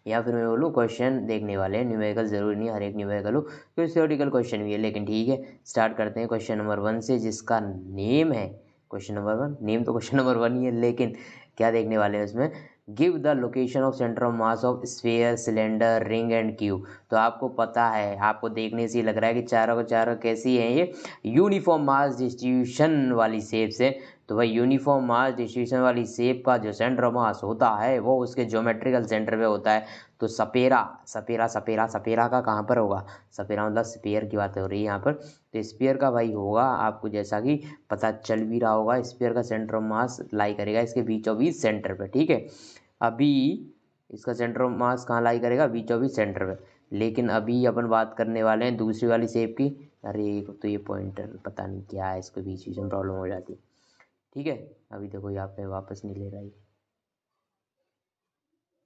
या फिर मैं बोलूँ क्वेश्चन देखने वाले हैं, न्यूमेरिकल जरूरी नहीं हर एक न्यूमेरिकल हो, क्योंकि थ्योरेटिकल क्वेश्चन भी है। लेकिन ठीक है, स्टार्ट करते हैं क्वेश्चन नंबर 1 से, जिसका नेम है क्वेश्चन नंबर 1। नेम तो क्वेश्चन नंबर 1 ही है, लेकिन क्या देखने वाले हैं उसमें, give the location of centre of mass of sphere, cylinder, ring and cube. तो आपको पता है, आपको देखने से ही लग रहा है कि चारों के चारों कैसी हैं, ये यूनिफॉर्म मास डिस्ट्रीब्यूशन वाली शेप से। तो भाई यूनिफॉर्म मास डिस्ट्रीब्यूशन वाली शेप का जो सेंटर ऑफ मास होता है वो उसके ज्योमेट्रिकल सेंटर पे होता है। तो सपेरा सपेरा सपेरा सपेरा का कहाँ पर होगा, सपेरा मतलब स्फीयर की बात हो रही है यहाँ पर। तो स्फीयर का भाई होगा, आपको जैसा कि पता चल भी रहा होगा, स्फीयर का सेंटर ऑफ मास लाई करेगा इसके बीचों बीच सेंटर पे। ठीक है, अभी इसका सेंटर ऑफ मास कहाँ लाई करेगा, बीचों बीच सेंटर पे। लेकिन अभी अपन बात करने वाले हैं दूसरी वाली शेप की। अरे तो ये पॉइंटर पता नहीं क्या है, इसको बीच बीच में प्रॉब्लम हो जाती है। ठीक है, अभी देखो यहाँ पे वापस नहीं ले रहा है।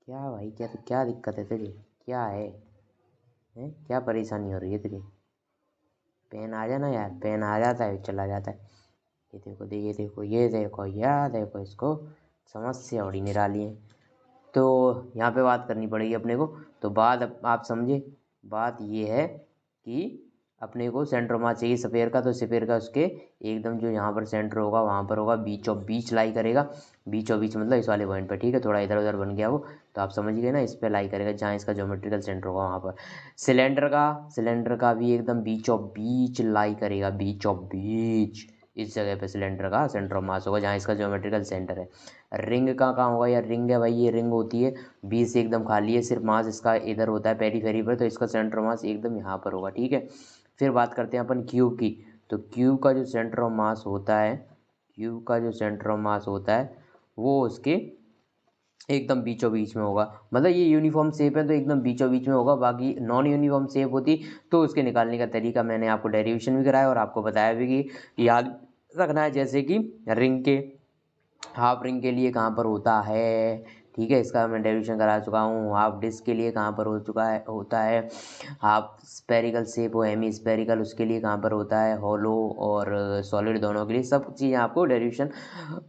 क्या भाई, क्या क्या दिक्कत है तुझे, क्या है, क्या परेशानी हो रही है तुझे। पेन आ जाना यार, पेन आ जाता है चला जाता है। ये देखो ये देखो ये देखो यार, देखो इसको समस्या बड़ी निराली है। तो यहाँ पे बात करनी पड़ेगी अपने को। तो बात आप समझे, बात ये है कि अपने को सेंटर मास चाहिए स्फीयर का। तो स्फीयर का उसके एकदम जो यहाँ पर सेंटर होगा वहाँ पर होगा, बीचों बीच लाई करेगा। बीचों बीच मतलब इस वाले पॉइंट पर। ठीक है, थोड़ा इधर उधर बन गया वो, तो आप समझ गए ना, इस पर लाई करेगा जहाँ इसका ज्योमेट्रिकल सेंटर होगा वहाँ पर। सिलेंडर का भी एकदम बीचों बीच लाई करेगा, बीचों बीच इस जगह पे सिलेंडर का सेंटर ऑफ मास होगा जहाँ इसका ज्योमेट्रिकल सेंटर है। रिंग का कहाँ होगा यार, रिंग है भाई, ये रिंग होती है, बीच से एकदम खाली है, सिर्फ मास इसका इधर होता है पेरीफेरी पर, तो इसका सेंटर मास एकदम यहाँ पर होगा। ठीक है, फिर बात करते हैं अपन क्यूब की। तो क्यूब का जो सेंटर ऑफ मास होता है, क्यूब का जो सेंटर ऑफ मास होता है वो उसके एकदम बीचों बीच में होगा। मतलब ये यूनिफॉर्म शेप है तो एकदम बीचों बीच में होगा। बाकी नॉन यूनिफॉर्म शेप होती तो उसके निकालने का तरीका मैंने आपको डेरिवेशन भी कराया और आपको बताया भी कि याद रखना है। जैसे कि रिंग के, हाफ रिंग के लिए कहाँ पर होता है, ठीक है, इसका मैं डेरिवेशन करा चुका हूँ। हाफ डिस्क के लिए कहाँ पर हो चुका है, होता है। हाफ स्पेरिकल शेप हो, हेमी स्पेरिकल, उसके लिए कहाँ पर होता है, हॉलो और सॉलिड दोनों के लिए, सब चीज़ें आपको डेरिवेशन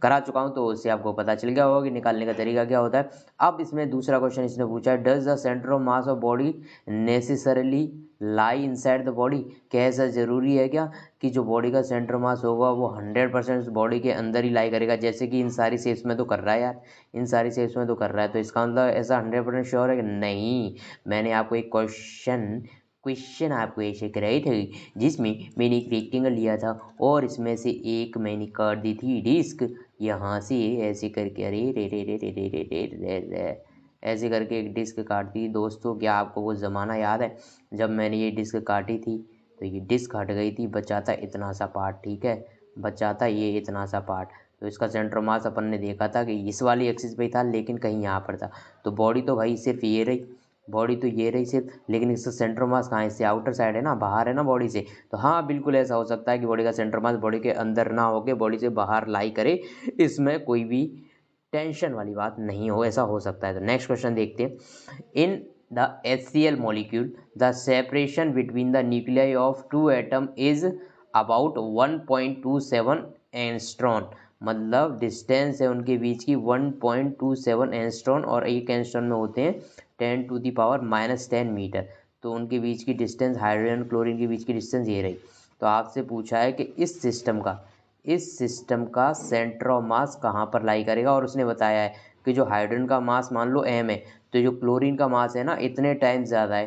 करा चुका हूँ। तो उससे आपको पता चल गया होगा कि निकालने का तरीका क्या होता है। अब इसमें दूसरा क्वेश्चन इसने पूछा है, does the centre of mass of body necessarily lie inside the body. क्या ऐसा ज़रूरी है क्या कि जो बॉडी का सेंटर मास होगा वो 100% बॉडी के अंदर ही लाई करेगा, जैसे कि इन सारी शेप्स में तो कर रहा है यार, इन सारी शेप्स में तो कर रहा है। तो इसका मतलब ऐसा 100% श्योर है कि नहीं। मैंने आपको एक क्वेश्चन आपको ऐसे कराई थी जिसमें मैंने एक रेक्टेंगल लिया था और इसमें से एक मैंने काट दी थी डिस्क, यहाँ से ऐसे करके, अरे रे रे रे रे रे रे रे रे रे, ऐसे करके एक डिस्क काट दी दोस्तों। क्या आपको वो ज़माना याद है जब मैंने ये डिस्क काटी थी? तो ये डिस्क हट गई थी, बचा था इतना सा पार्ट। ठीक है, बचा था ये इतना सा पार्ट। तो इसका सेंटर मास अपन ने देखा था कि इस वाली एक्सिस पे था, लेकिन कहीं यहाँ पर था। तो बॉडी तो भाई सिर्फ ये रही, बॉडी तो ये रही सिर्फ, लेकिन इसका सेंटर मास कहाँ है, इससे आउटर साइड है ना, बाहर है ना बॉडी से। तो हाँ बिल्कुल ऐसा हो सकता है कि बॉडी का सेंटर मास बॉडी के अंदर ना होके बॉडी से बाहर लाई करे, इसमें कोई भी टेंशन वाली बात नहीं हो, ऐसा हो सकता है। तो नेक्स्ट क्वेश्चन देखते हैं। In the HCl molecule, the separation between the nuclei of two atom is about 1.27 angstrom. मतलब डिस्टेंस है उनके बीच की 1.27 एंगस्ट्रॉन, और एक एंगस्ट्रॉन में होते हैं 10⁻⁻10 मीटर। तो उनके बीच की डिस्टेंस, हाइड्रोजन क्लोरीन के बीच की डिस्टेंस ये रही। तो आपसे पूछा है कि इस सिस्टम का सेंटर ऑफ मास कहाँ पर लाई करेगा, और उसने बताया है कि जो हाइड्रोजन का मास मान लो m है, तो जो क्लोरीन का मास है ना इतने टाइम्स ज़्यादा है,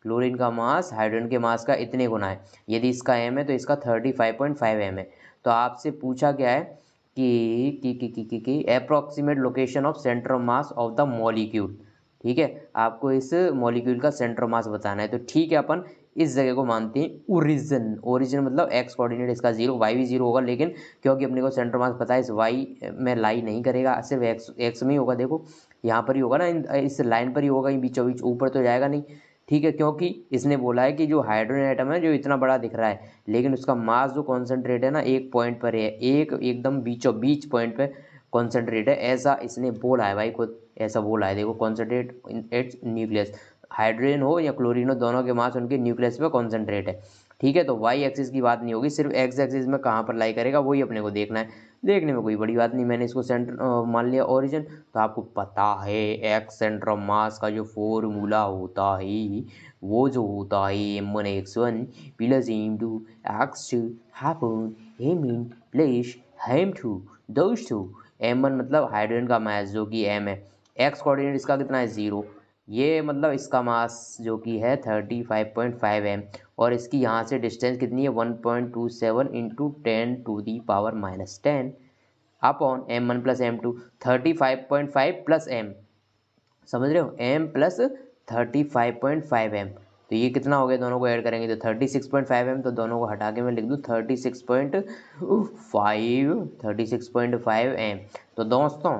क्लोरीन का मास हाइड्रोजन के मास का इतने गुना है। यदि इसका m है तो इसका 35.5 m है। तो आपसे पूछा क्या है कि approximate location of centre of mass of the molecule. ठीक है, आपको इस मॉलिक्यूल का सेंटर मास बताना है। तो ठीक है, अपन इस जगह को मानते हैं ओरिजिन मतलब एक्स कोऑर्डिनेट इसका 0, वाई भी 0 होगा, लेकिन क्योंकि अपने को सेंटर मास पता है इस वाई में लाई नहीं करेगा, सिर्फ एक्स में ही होगा। देखो यहाँ पर ही होगा ना, इस लाइन पर ही होगा, बीचों बीच, ऊपर तो जाएगा नहीं। ठीक है, क्योंकि इसने बोला है कि जो हाइड्रोजन एटम है जो इतना बड़ा दिख रहा है, लेकिन उसका मास जो कॉन्सेंट्रेट है ना एक पॉइंट पर है, एक एकदम बीचों बीच पॉइंट पे कॉन्सेंट्रेट है, ऐसा इसने बोला है भाई, खुद ऐसा बोला है। देखो concentrate in its nucleus, hydrogen हो या क्लोरीन हो, दोनों के मास उनके न्यूक्लियस पे कॉन्सेंट्रेट है। ठीक है, तो वाई एक्सिस की बात नहीं होगी, सिर्फ एक्स एक्सिस में कहाँ पर लाई करेगा वही अपने को देखना है। देखने में कोई बड़ी बात नहीं। मैंने इसको सेंटर मान लिया ओरिजिन। तो आपको पता है एक्स सेंटर ऑफ मास का जो फॉर्मूला होता है वो जो होता है m1x1 plus m2 x2 हाफन m in plus m2 दोस्तों। m1 मतलब हाइड्रोजन का मास जो कि m है, x कोऑर्डिनेट इसका कितना है 0, ये मतलब इसका मास जो कि है 35.5 m, और इसकी यहाँ से डिस्टेंस कितनी है 1.27 into 10⁻⁻10 upon m1 plus m2 35.5 plus m, समझ रहे हो, m प्लस 35.5 m। तो ये कितना हो गया, दोनों को ऐड करेंगे तो 36.5 m, तो दोनों को हटा के मैं लिख दूँ 36.5 m। तो दोस्तों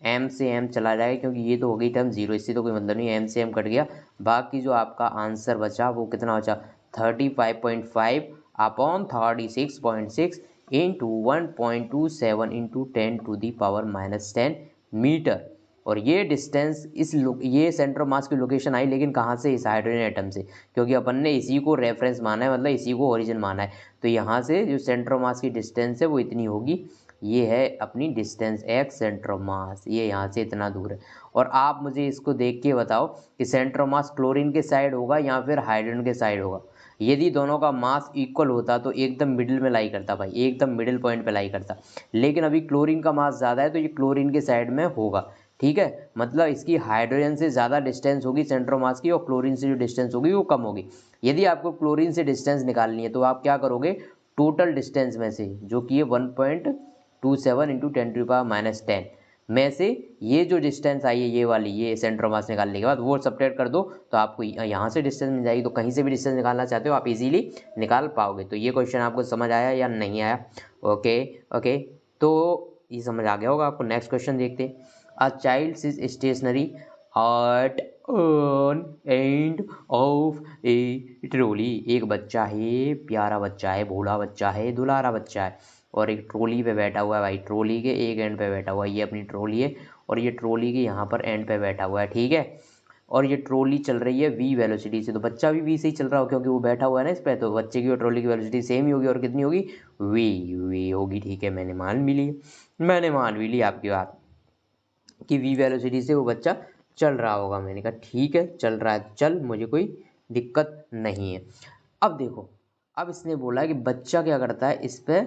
m से m चला जाएगा क्योंकि ये तो हो गई टर्म जीरो, इससे तो कोई मतलब नहीं, m से m कट गया। बाकी जो आपका आंसर बचा वो कितना बचा 35.5 अपॉन 36.6 इंटू 1.27 इंटू 10⁻⁻10 मीटर। और ये डिस्टेंस ये सेंटर ऑफ मास की लोकेशन आई, लेकिन कहाँ से, इस हाइड्रोजन एटम से, क्योंकि अपन ने इसी को रेफरेंस माना है, मतलब इसी को ओरिजिन माना है। तो यहाँ से जो सेंटर ऑफ मास की डिस्टेंस है वो इतनी होगी, ये है अपनी डिस्टेंस एक्स सेंटर ऑफ मास, ये यहाँ से इतना दूर है। और आप मुझे इसको देख के बताओ कि सेंटर ऑफ मास क्लोरीन के साइड होगा या फिर हाइड्रोजन के साइड होगा। यदि दोनों का मास इक्वल होता तो एकदम मिडिल में लाई करता भाई, एकदम मिडिल पॉइंट पे लाई करता, लेकिन अभी क्लोरीन का मास ज़्यादा है तो ये क्लोरीन के साइड में होगा। ठीक है, मतलब इसकी हाइड्रोजन से ज़्यादा डिस्टेंस होगी सेंटर ऑफ मास की, और क्लोरीन से जो डिस्टेंस होगी वो कम होगी। यदि आपको क्लोरीन से डिस्टेंस निकालनी है तो आप क्या करोगे, टोटल डिस्टेंस में से जो कि है 1.27 इंटू 10⁻⁻10 में से ये जो डिस्टेंस आई है ये वाली, ये सेंटर ऑफ मास निकालने के बाद वो सब्ट्रैक्ट कर दो, तो आपको यहाँ से डिस्टेंस मिल जाएगी। तो कहीं से भी डिस्टेंस निकालना चाहते हो आप इजीली निकाल पाओगे। तो ये क्वेश्चन आपको समझ आया या नहीं आया? ओके ओके, तो ये समझ आ गया होगा आपको। नेक्स्ट क्वेश्चन देखते हैं। A child is stationary at on end of a trolley. एक बच्चा है, प्यारा बच्चा है, भोला बच्चा है, दुलारा बच्चा है, और एक ट्रॉली पे बैठा हुआ है भाई, ट्रॉली के एक एंड पे बैठा हुआ है, ये अपनी ट्रॉली है, और ये ट्रॉली के यहाँ पर एंड पे बैठा हुआ है, ठीक है। और ये ट्रॉली चल रही है v वेलोसिटी से, तो बच्चा भी v से ही चल रहा हो क्योंकि वो बैठा हुआ है ना इस पे, तो बच्चे की और ट्रॉली की वेलोसिटी सेम ही होगी, और कितनी होगी v होगी, ठीक है। मैंने मान भी ली, मैंने मान भी ली आपकी बात कि v वेलोसिटी से वो बच्चा चल रहा होगा। मैंने कहा ठीक है चल रहा है, चल, मुझे कोई दिक्कत नहीं है। अब देखो, अब इसने बोला कि बच्चा क्या करता है, इस पे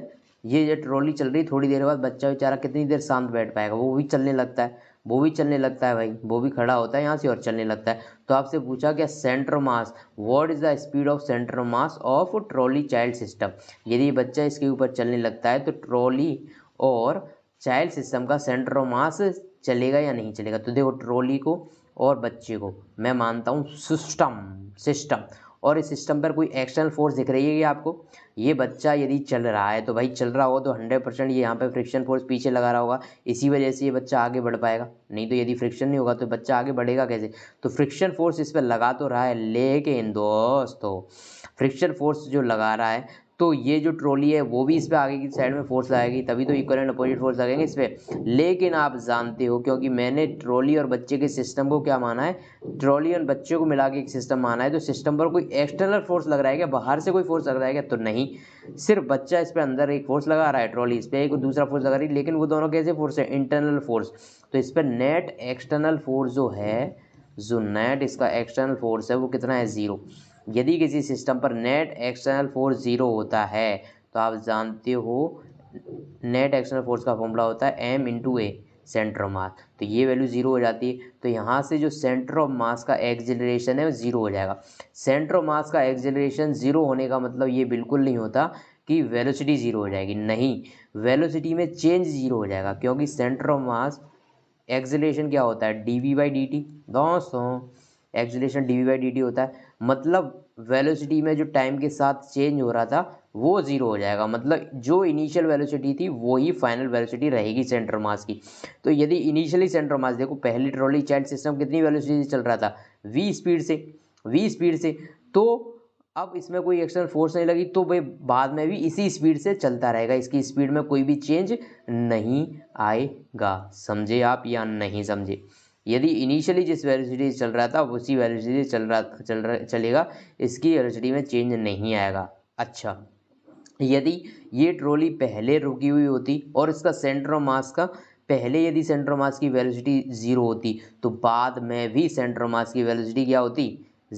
ये ट्रॉली चल रही, थोड़ी देर बाद बच्चा बेचारा कितनी देर शांत बैठ पाएगा, वो भी चलने लगता है, वो भी चलने लगता है भाई, वो भी खड़ा होता है यहाँ से और चलने लगता है। तो आपसे पूछा क्या centre mass, what is the speed of centre mass of trolley child system. यदि बच्चा इसके ऊपर चलने लगता है तो ट्रॉली और चाइल्ड सिस्टम का सेंटर ऑफ मास चलेगा या नहीं चलेगा। तो देखो, ट्रॉली को और बच्चे को मैं मानता हूँ सिस्टम सिस्टम, और इस सिस्टम पर कोई एक्सटर्नल फोर्स दिख रही है आपको। ये बच्चा यदि चल रहा है तो भाई चल रहा हो तो 100% ये यहाँ पे फ्रिक्शन फोर्स पीछे लगा रहा होगा, इसी वजह से ये बच्चा आगे बढ़ पाएगा। नहीं तो यदि फ्रिक्शन नहीं होगा तो बच्चा आगे बढ़ेगा कैसे। तो फ्रिक्शन फोर्स इस पर लगा तो रहा है, लेकिन दोस्तों फ्रिक्शन फोर्स जो लगा रहा है तो ये जो ट्रॉली है वो भी इस पर आगे की साइड में फोर्स लगाएगी, तभी तो इक्वल एंड अपोजिट फोर्स लगेंगे इस पर। लेकिन आप जानते हो, क्योंकि मैंने ट्रॉली और बच्चे के सिस्टम को क्या माना है, ट्रॉली और बच्चे को मिला के एक सिस्टम माना है, तो सिस्टम पर कोई एक्सटर्नल फोर्स लग रहा है क्या, बाहर से कोई फोर्स लग रहा है क्या, तो नहीं, सिर्फ बच्चा इस पर अंदर एक फोर्स लगा रहा है, ट्रॉली इस पर एक दूसरा फोर्स लगा रही है, लेकिन वो दोनों कैसे फोर्स है, इंटरनल फोर्स। तो इस पर नेट एक्सटर्नल फोर्स जो है, जो नेट इसका एक्सटर्नल फोर्स है वो कितना है, 0। यदि किसी सिस्टम पर नेट एक्सटर्नल फोर्स 0 होता है तो आप जानते हो नेट एक्सटर्नल फोर्स का फॉर्मूला होता है m into A centre of मास, तो ये वैल्यू 0 हो जाती है। तो यहाँ से जो सेंटर ऑफ मास का एक्सेलरेशन है वो 0 हो जाएगा। सेंटर ऑफ मास का एक्सेलरेशन 0 होने का मतलब ये बिल्कुल नहीं होता कि वेलोसिटी 0 हो जाएगी, नहीं, वेलोसिटी में चेंज 0 हो जाएगा, क्योंकि सेंटर ऑफ मास एक्सेलरेशन क्या होता है, dv/dt। दोस्तों एक्सेलरेशन dv/dt होता है, मतलब वेलोसिटी में जो टाइम के साथ चेंज हो रहा था वो 0 हो जाएगा, मतलब जो इनिशियल वेलोसिटी थी वो ही फाइनल वेलोसिटी रहेगी सेंटर मास की। तो यदि इनिशियली सेंटर मास, देखो पहली ट्रॉली चाइल्ड सिस्टम कितनी वेलोसिटी से चल रहा था, v स्पीड से, v स्पीड से, तो अब इसमें कोई एक्सटर्नल फोर्स नहीं लगी तो भाई बाद में भी इसी स्पीड से चलता रहेगा, इसकी स्पीड में कोई भी चेंज नहीं आएगा। समझे आप या नहीं समझे। यदि इनिशियली जिस वेलोसिटी से चल रहा था उसी वेलोसिटी से चलेगा, इसकी वेलोसिटी में चेंज नहीं आएगा। अच्छा, यदि ये ट्रॉली पहले रुकी हुई होती और इसका सेंटर ऑफ मास का पहले यदि सेंटर ऑफ मास की वेलोसिटी 0 होती तो बाद में भी सेंटर ऑफ मास की वेलोसिटी क्या होती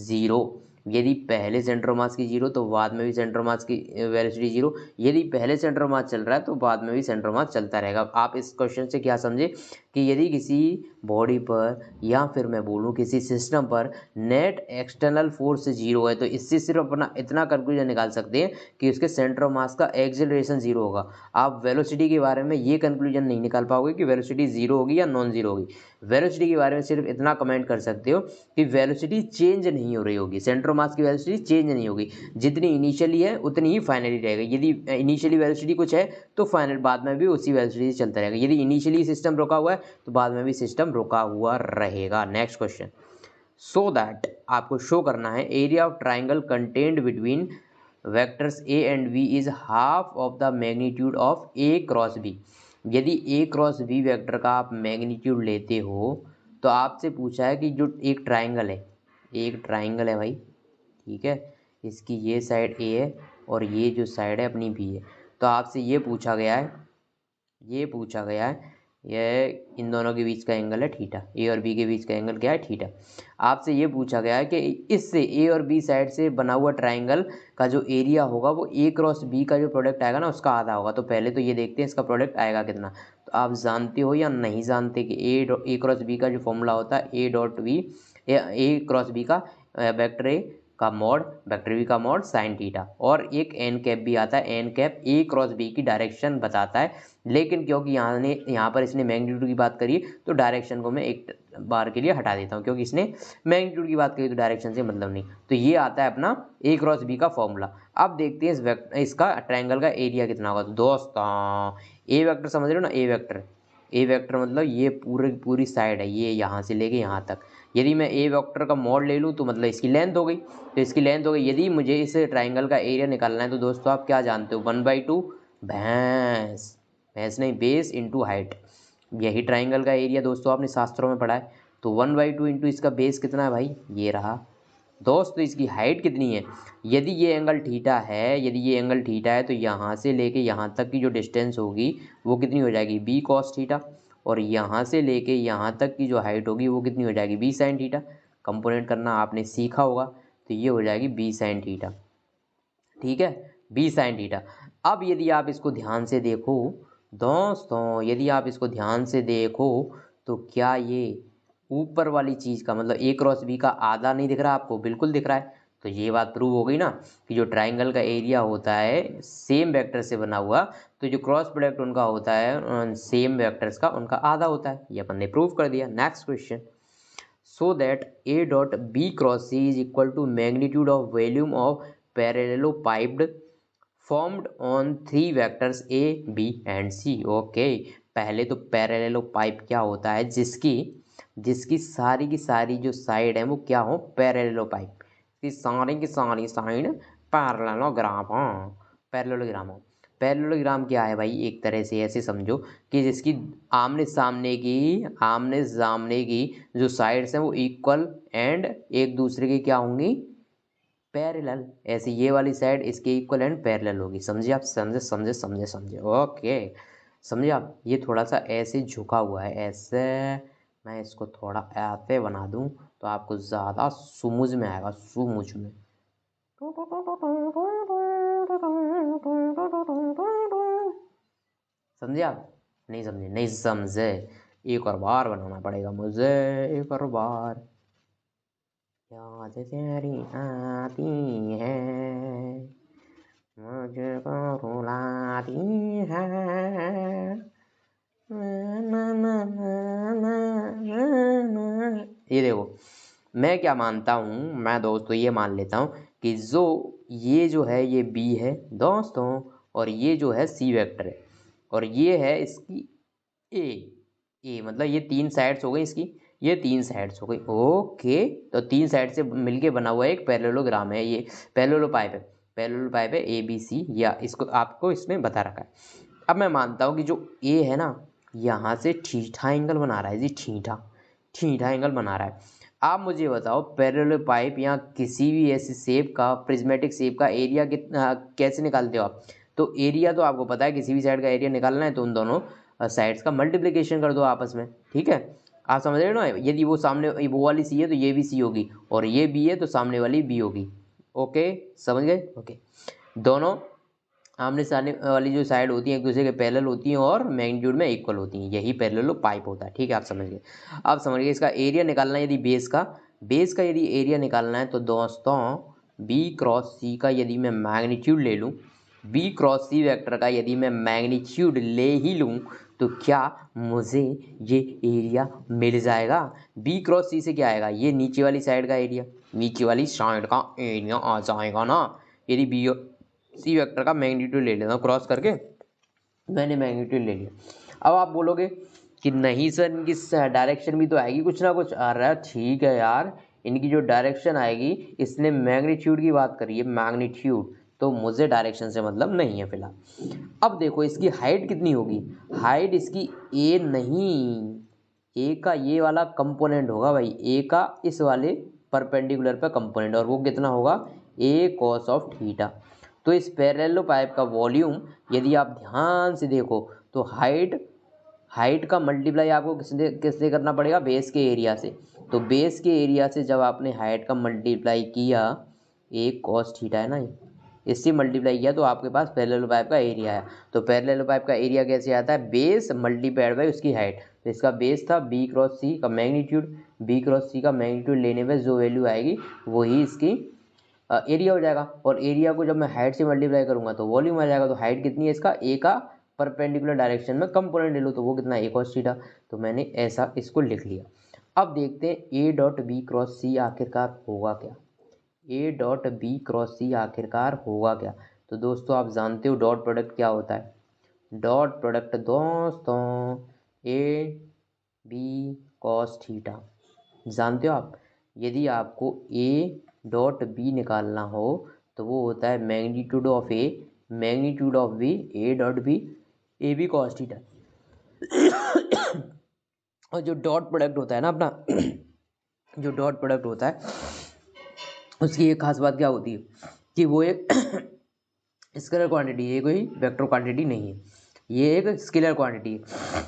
0। यदि पहले सेंटर ऑफ मास की 0 तो बाद में भी सेंटर ऑफ मास की वेलोसिटी 0। यदि पहले सेंटर ऑफ मास चल रहा है तो बाद में भी सेंटर ऑफ मास चलता रहेगा। आप इस क्वेश्चन से क्या समझे कि यदि किसी बॉडी पर या फिर मैं बोलूँ किसी सिस्टम पर नेट एक्सटर्नल फोर्स 0 है तो इससे सिर्फ अपना इतना कंक्लूजन निकाल सकते हैं कि उसके सेंटर ऑफ मास का एक्सेलरेशन 0 होगा। आप वेलोसिटी के बारे में ये कंक्लूजन नहीं निकाल पाओगे कि वेलोसिटी 0 होगी या नॉन 0 होगी। वेलोसिटी के बारे में सिर्फ इतना कमेंट कर सकते हो कि वेलोसिटी चेंज नहीं हो रही होगी, सेंटर ऑफ मास की वेलोसिटी चेंज नहीं होगी, जितनी इनिशियली है उतनी ही फाइनली रहेगा। यदि इनिशियली वेलोसिटी कुछ है तो फाइनल बाद में भी उसी वेलोसिटी से चलता रहेगा। यदि इनिशियली सिस्टम रुका हुआ है तो बाद में भी सिस्टम रुका हुआ रहेगा। नेक्स्ट क्वेश्चन, सो दैट आपको शो करना है area of triangle contained between vectors A and B is half of the magnitude of A cross B. यदि ए क्रॉस बी वेक्टर का आप मैग्नीट्यूड लेते हो तो आपसे पूछा है कि जो एक ट्राइंगल है, एक ट्राइंगल है भाई, ठीक है, इसकी ये साइड ए है और ये जो साइड है अपनी बी है। तो आपसे ये पूछा गया है, ये पूछा गया है ये इन दोनों के बीच का एंगल है थीटा, ए और बी के बीच का एंगल क्या है थीटा। आपसे ये पूछा गया है कि इससे ए और बी साइड से बना हुआ ट्राइंगल का जो एरिया होगा वो ए क्रॉस बी का जो प्रोडक्ट आएगा ना उसका आधा होगा। तो पहले तो ये देखते हैं इसका प्रोडक्ट आएगा कितना। तो आप जानते हो या नहीं जानते कि ए क्रॉस बी का जो फॉर्मूला होता है A dot B, A cross B का वेक्टर ए का मॉड वेक्टर बी का मॉड साइन थीटा, और एक एन कैप भी आता है, n cap A cross B की डायरेक्शन बताता है। लेकिन क्योंकि यहाँ पर इसने मैग्नीट्यूड की बात करी तो डायरेक्शन को मैं एक बार के लिए हटा देता हूँ, क्योंकि इसने मैग्नीट्यूड की बात करी तो डायरेक्शन से मतलब नहीं। तो ये आता है अपना ए क्रॉस बी का फॉर्मूला। अब देखते हैं इसका ट्राइंगल का एरिया कितना होगा। तो दोस्तों ए वेक्टर समझ रहे हो ना, ए वेक्टर मतलब ये पूरी साइड है, ये यहाँ से लेके यहाँ तक। यदि मैं ए वेक्टर का मॉड ले लूँ तो मतलब इसकी लेंथ हो गई, तो इसकी लेंथ हो गई। यदि मुझे इस ट्राइंगल का एरिया निकालना है तो दोस्तों आप क्या जानते हो, 1/2 भैंस, भैंस नहीं बेस इंटू हाइट। यही ट्राइंगल का एरिया दोस्तों आपने शास्त्रों में पढ़ा है। तो 1/2 इंटू इसका बेस कितना है भाई, ये रहा। दोस्तों इसकी हाइट कितनी है, यदि ये एंगल थीटा है, यदि ये एंगल थीटा है तो यहाँ से लेके यहाँ तक की जो डिस्टेंस होगी वो कितनी हो जाएगी, बी कॉस थीटा। और यहाँ से लेके यहाँ तक की जो हाइट होगी वो कितनी हो जाएगी, बी साइन थीटा। कंपोनेंट करना आपने सीखा होगा, तो ये हो जाएगी बी साइन थीटा, ठीक है, बी साइन थीटा। अब यदि आप इसको ध्यान से देखो दोस्तों, यदि आप इसको ध्यान से देखो तो क्या ये ऊपर वाली चीज़ का मतलब ए क्रॉस बी का आधा नहीं दिख रहा आपको, बिल्कुल दिख रहा है। तो ये बात प्रूव हो गई ना कि जो ट्राइंगल का एरिया होता है सेम वेक्टर से बना हुआ, तो जो क्रॉस प्रोडक्ट उनका होता है सेम वेक्टर्स का उनका आधा होता है। ये अपन ने प्रूव कर दिया। Next question, so that A dot B cross C is equal to magnitude of volume of parallelopiped formed on three vectors A, B and C। Okay, पहले तो पैरेललोपाइप क्या होता है, जिसकी सारी की सारी जो साइड है वो क्या हो, पैरेललोपाइप की सारी साइड पैरेललोग्राम हो, पैरेललोग्राम हो। पैरेललोग्राम क्या है भाई, एक तरह से ऐसे समझो कि जिसकी आमने सामने की जो साइड्स हैं वो इक्वल एंड एक दूसरे के क्या होंगी, पैरेलल। ऐसे ये वाली साइड इसके इक्वल एंड पैरेलल होगी। समझे आप, समझे ओके, समझे आप। ये थोड़ा सा ऐसे झुका हुआ है, ऐसे मैं इसको थोड़ा ऐसे बना दूं तो आपको ज़्यादा समझ में आएगा, समझ में। समझे आप, नहीं समझे, नहीं समझे, एक और बार बनाना पड़ेगा मुझे, एक और बार। याद तेरी आती है मुझको रुलाती है, ना ना ना ना ना। ये देखो मैं क्या मानता हूँ, मैं दोस्तों ये मान लेता हूँ कि ये जो है ये बी है दोस्तों, और ये जो है सी वेक्टर है, और ये है इसकी ए मतलब ये तीन साइड्स हो गई इसकी, ये तीन साइड्स हो गई। ओके, तो तीन साइड से मिलके बना हुआ एक पैरेललोग्राम है, ये पैरेललोपाइप है ए बी सी, या इसको आपको इसमें बता रखा है। अब मैं मानता हूँ कि जो ए है ना यहाँ से ठीठा एंगल बना रहा है जी, ठीठा एंगल बना रहा है। आप मुझे बताओ पैरेललोपाइप या किसी भी ऐसी शेप का, प्रिज्मेटिक शेप का एरिया कितना कैसे निकालते हो आप, तो एरिया तो आपको पता है, किसी भी साइड का एरिया निकालना है तो उन दोनों साइड्स का मल्टीप्लिकेशन कर दो आपस में, ठीक है। आप समझ रहे हो ना, यदि वो सामने वो वाली सी है तो ये भी सी होगी, और ये बी है तो सामने वाली बी होगी। ओके, समझ गए? ओके, दोनों आमने सामने वाली जो साइड होती हैं एक दूसरे के पैरेलल होती हैं और मैग्नीट्यूड में इक्वल होती हैं, यही पैरेलल पाइप होता है, ठीक है। आप समझ गए? आप समझ गए, इसका एरिया निकालना है यदि बेस का यदि एरिया निकालना है तो दोस्तों बी क्रॉस सी का यदि मैं मैग्नीट्यूड ले लूँ, बी क्रॉस सी वेक्टर का यदि मैं मैग्नीट्यूड ले ही लूँ तो क्या मुझे ये एरिया मिल जाएगा। बी क्रॉस सी से क्या आएगा, ये नीचे वाली साइड का एरिया, नीचे वाली साइड का एरिया आ जाएगा ना। यदि बी सी वेक्टर का मैग्नीट्यूड ले लेता हूँ क्रॉस करके, मैंने मैग्नीट्यूड ले लिया। अब आप बोलोगे कि नहीं सर इनकी डायरेक्शन भी तो आएगी कुछ ना कुछ आ रहा है, ठीक है यार, इनकी जो डायरेक्शन आएगी, इसने मैग्नीट्यूड की बात करी है, मैग्नीट्यूड, तो मुझे डायरेक्शन से मतलब नहीं है फिलहाल। अब देखो इसकी हाइट कितनी होगी, हाइट इसकी ए नहीं, ए का ये वाला कंपोनेंट होगा भाई, ए का इस वाले परपेंडिकुलर पे कंपोनेंट, और वो कितना होगा, ए कॉस ऑफ थीटा। तो इस पैरेलल पाइप का वॉल्यूम यदि आप ध्यान से देखो तो हाइट का मल्टीप्लाई आपको किससे करना पड़ेगा, बेस के एरिया से। तो बेस के एरिया से जब आपने हाइट का मल्टीप्लाई किया, एक कॉस थीटा है ना, इससे मल्टीप्लाई किया तो आपके पास पैरेलल पाइप का एरिया आया। तो पैरेलल पाइप का एरिया कैसे आता है, बेस मल्टीप्लाइड बाई उसकी हाइट। तो इसका बेस था बी क्रॉस सी का मैग्नीट्यूड, बी क्रॉस सी का मैग्नीट्यूड लेने पे जो वैल्यू आएगी वही इसकी एरिया हो जाएगा। और एरिया को जब मैं हाइट से मल्टीप्लाई करूंगा तो वॉल्यूम आ जाएगा। तो हाइट कितनी है इसका, ए का परपेंडिकुलर डायरेक्शन में कंपोनेंट ले लो तो वो कितना है, ए कॉस थीटा। तो मैंने ऐसा इसको लिख लिया। अब देखते हैं ए डॉट बी क्रॉस सी आखिरकार होगा क्या, ए डॉट बी क्रॉस सी आखिरकार होगा क्या। तो दोस्तों आप जानते हो डॉट प्रोडक्ट क्या होता है, डॉट प्रोडक्ट दोस्तों ए बी कॉस थीटा, जानते हो आप। यदि आपको ए डॉट बी निकालना हो तो वो होता है magnitude of A, magnitude of B, A dot B, A B cos theta. और जो डॉट प्रोडक्ट होता है ना अपना जो डॉट प्रोडक्ट होता है उसकी एक खास बात क्या होती है कि वो एक स्केलर क्वांटिटी है, कोई वेक्टर क्वांटिटी नहीं है, ये एक स्केलर क्वांटिटी है।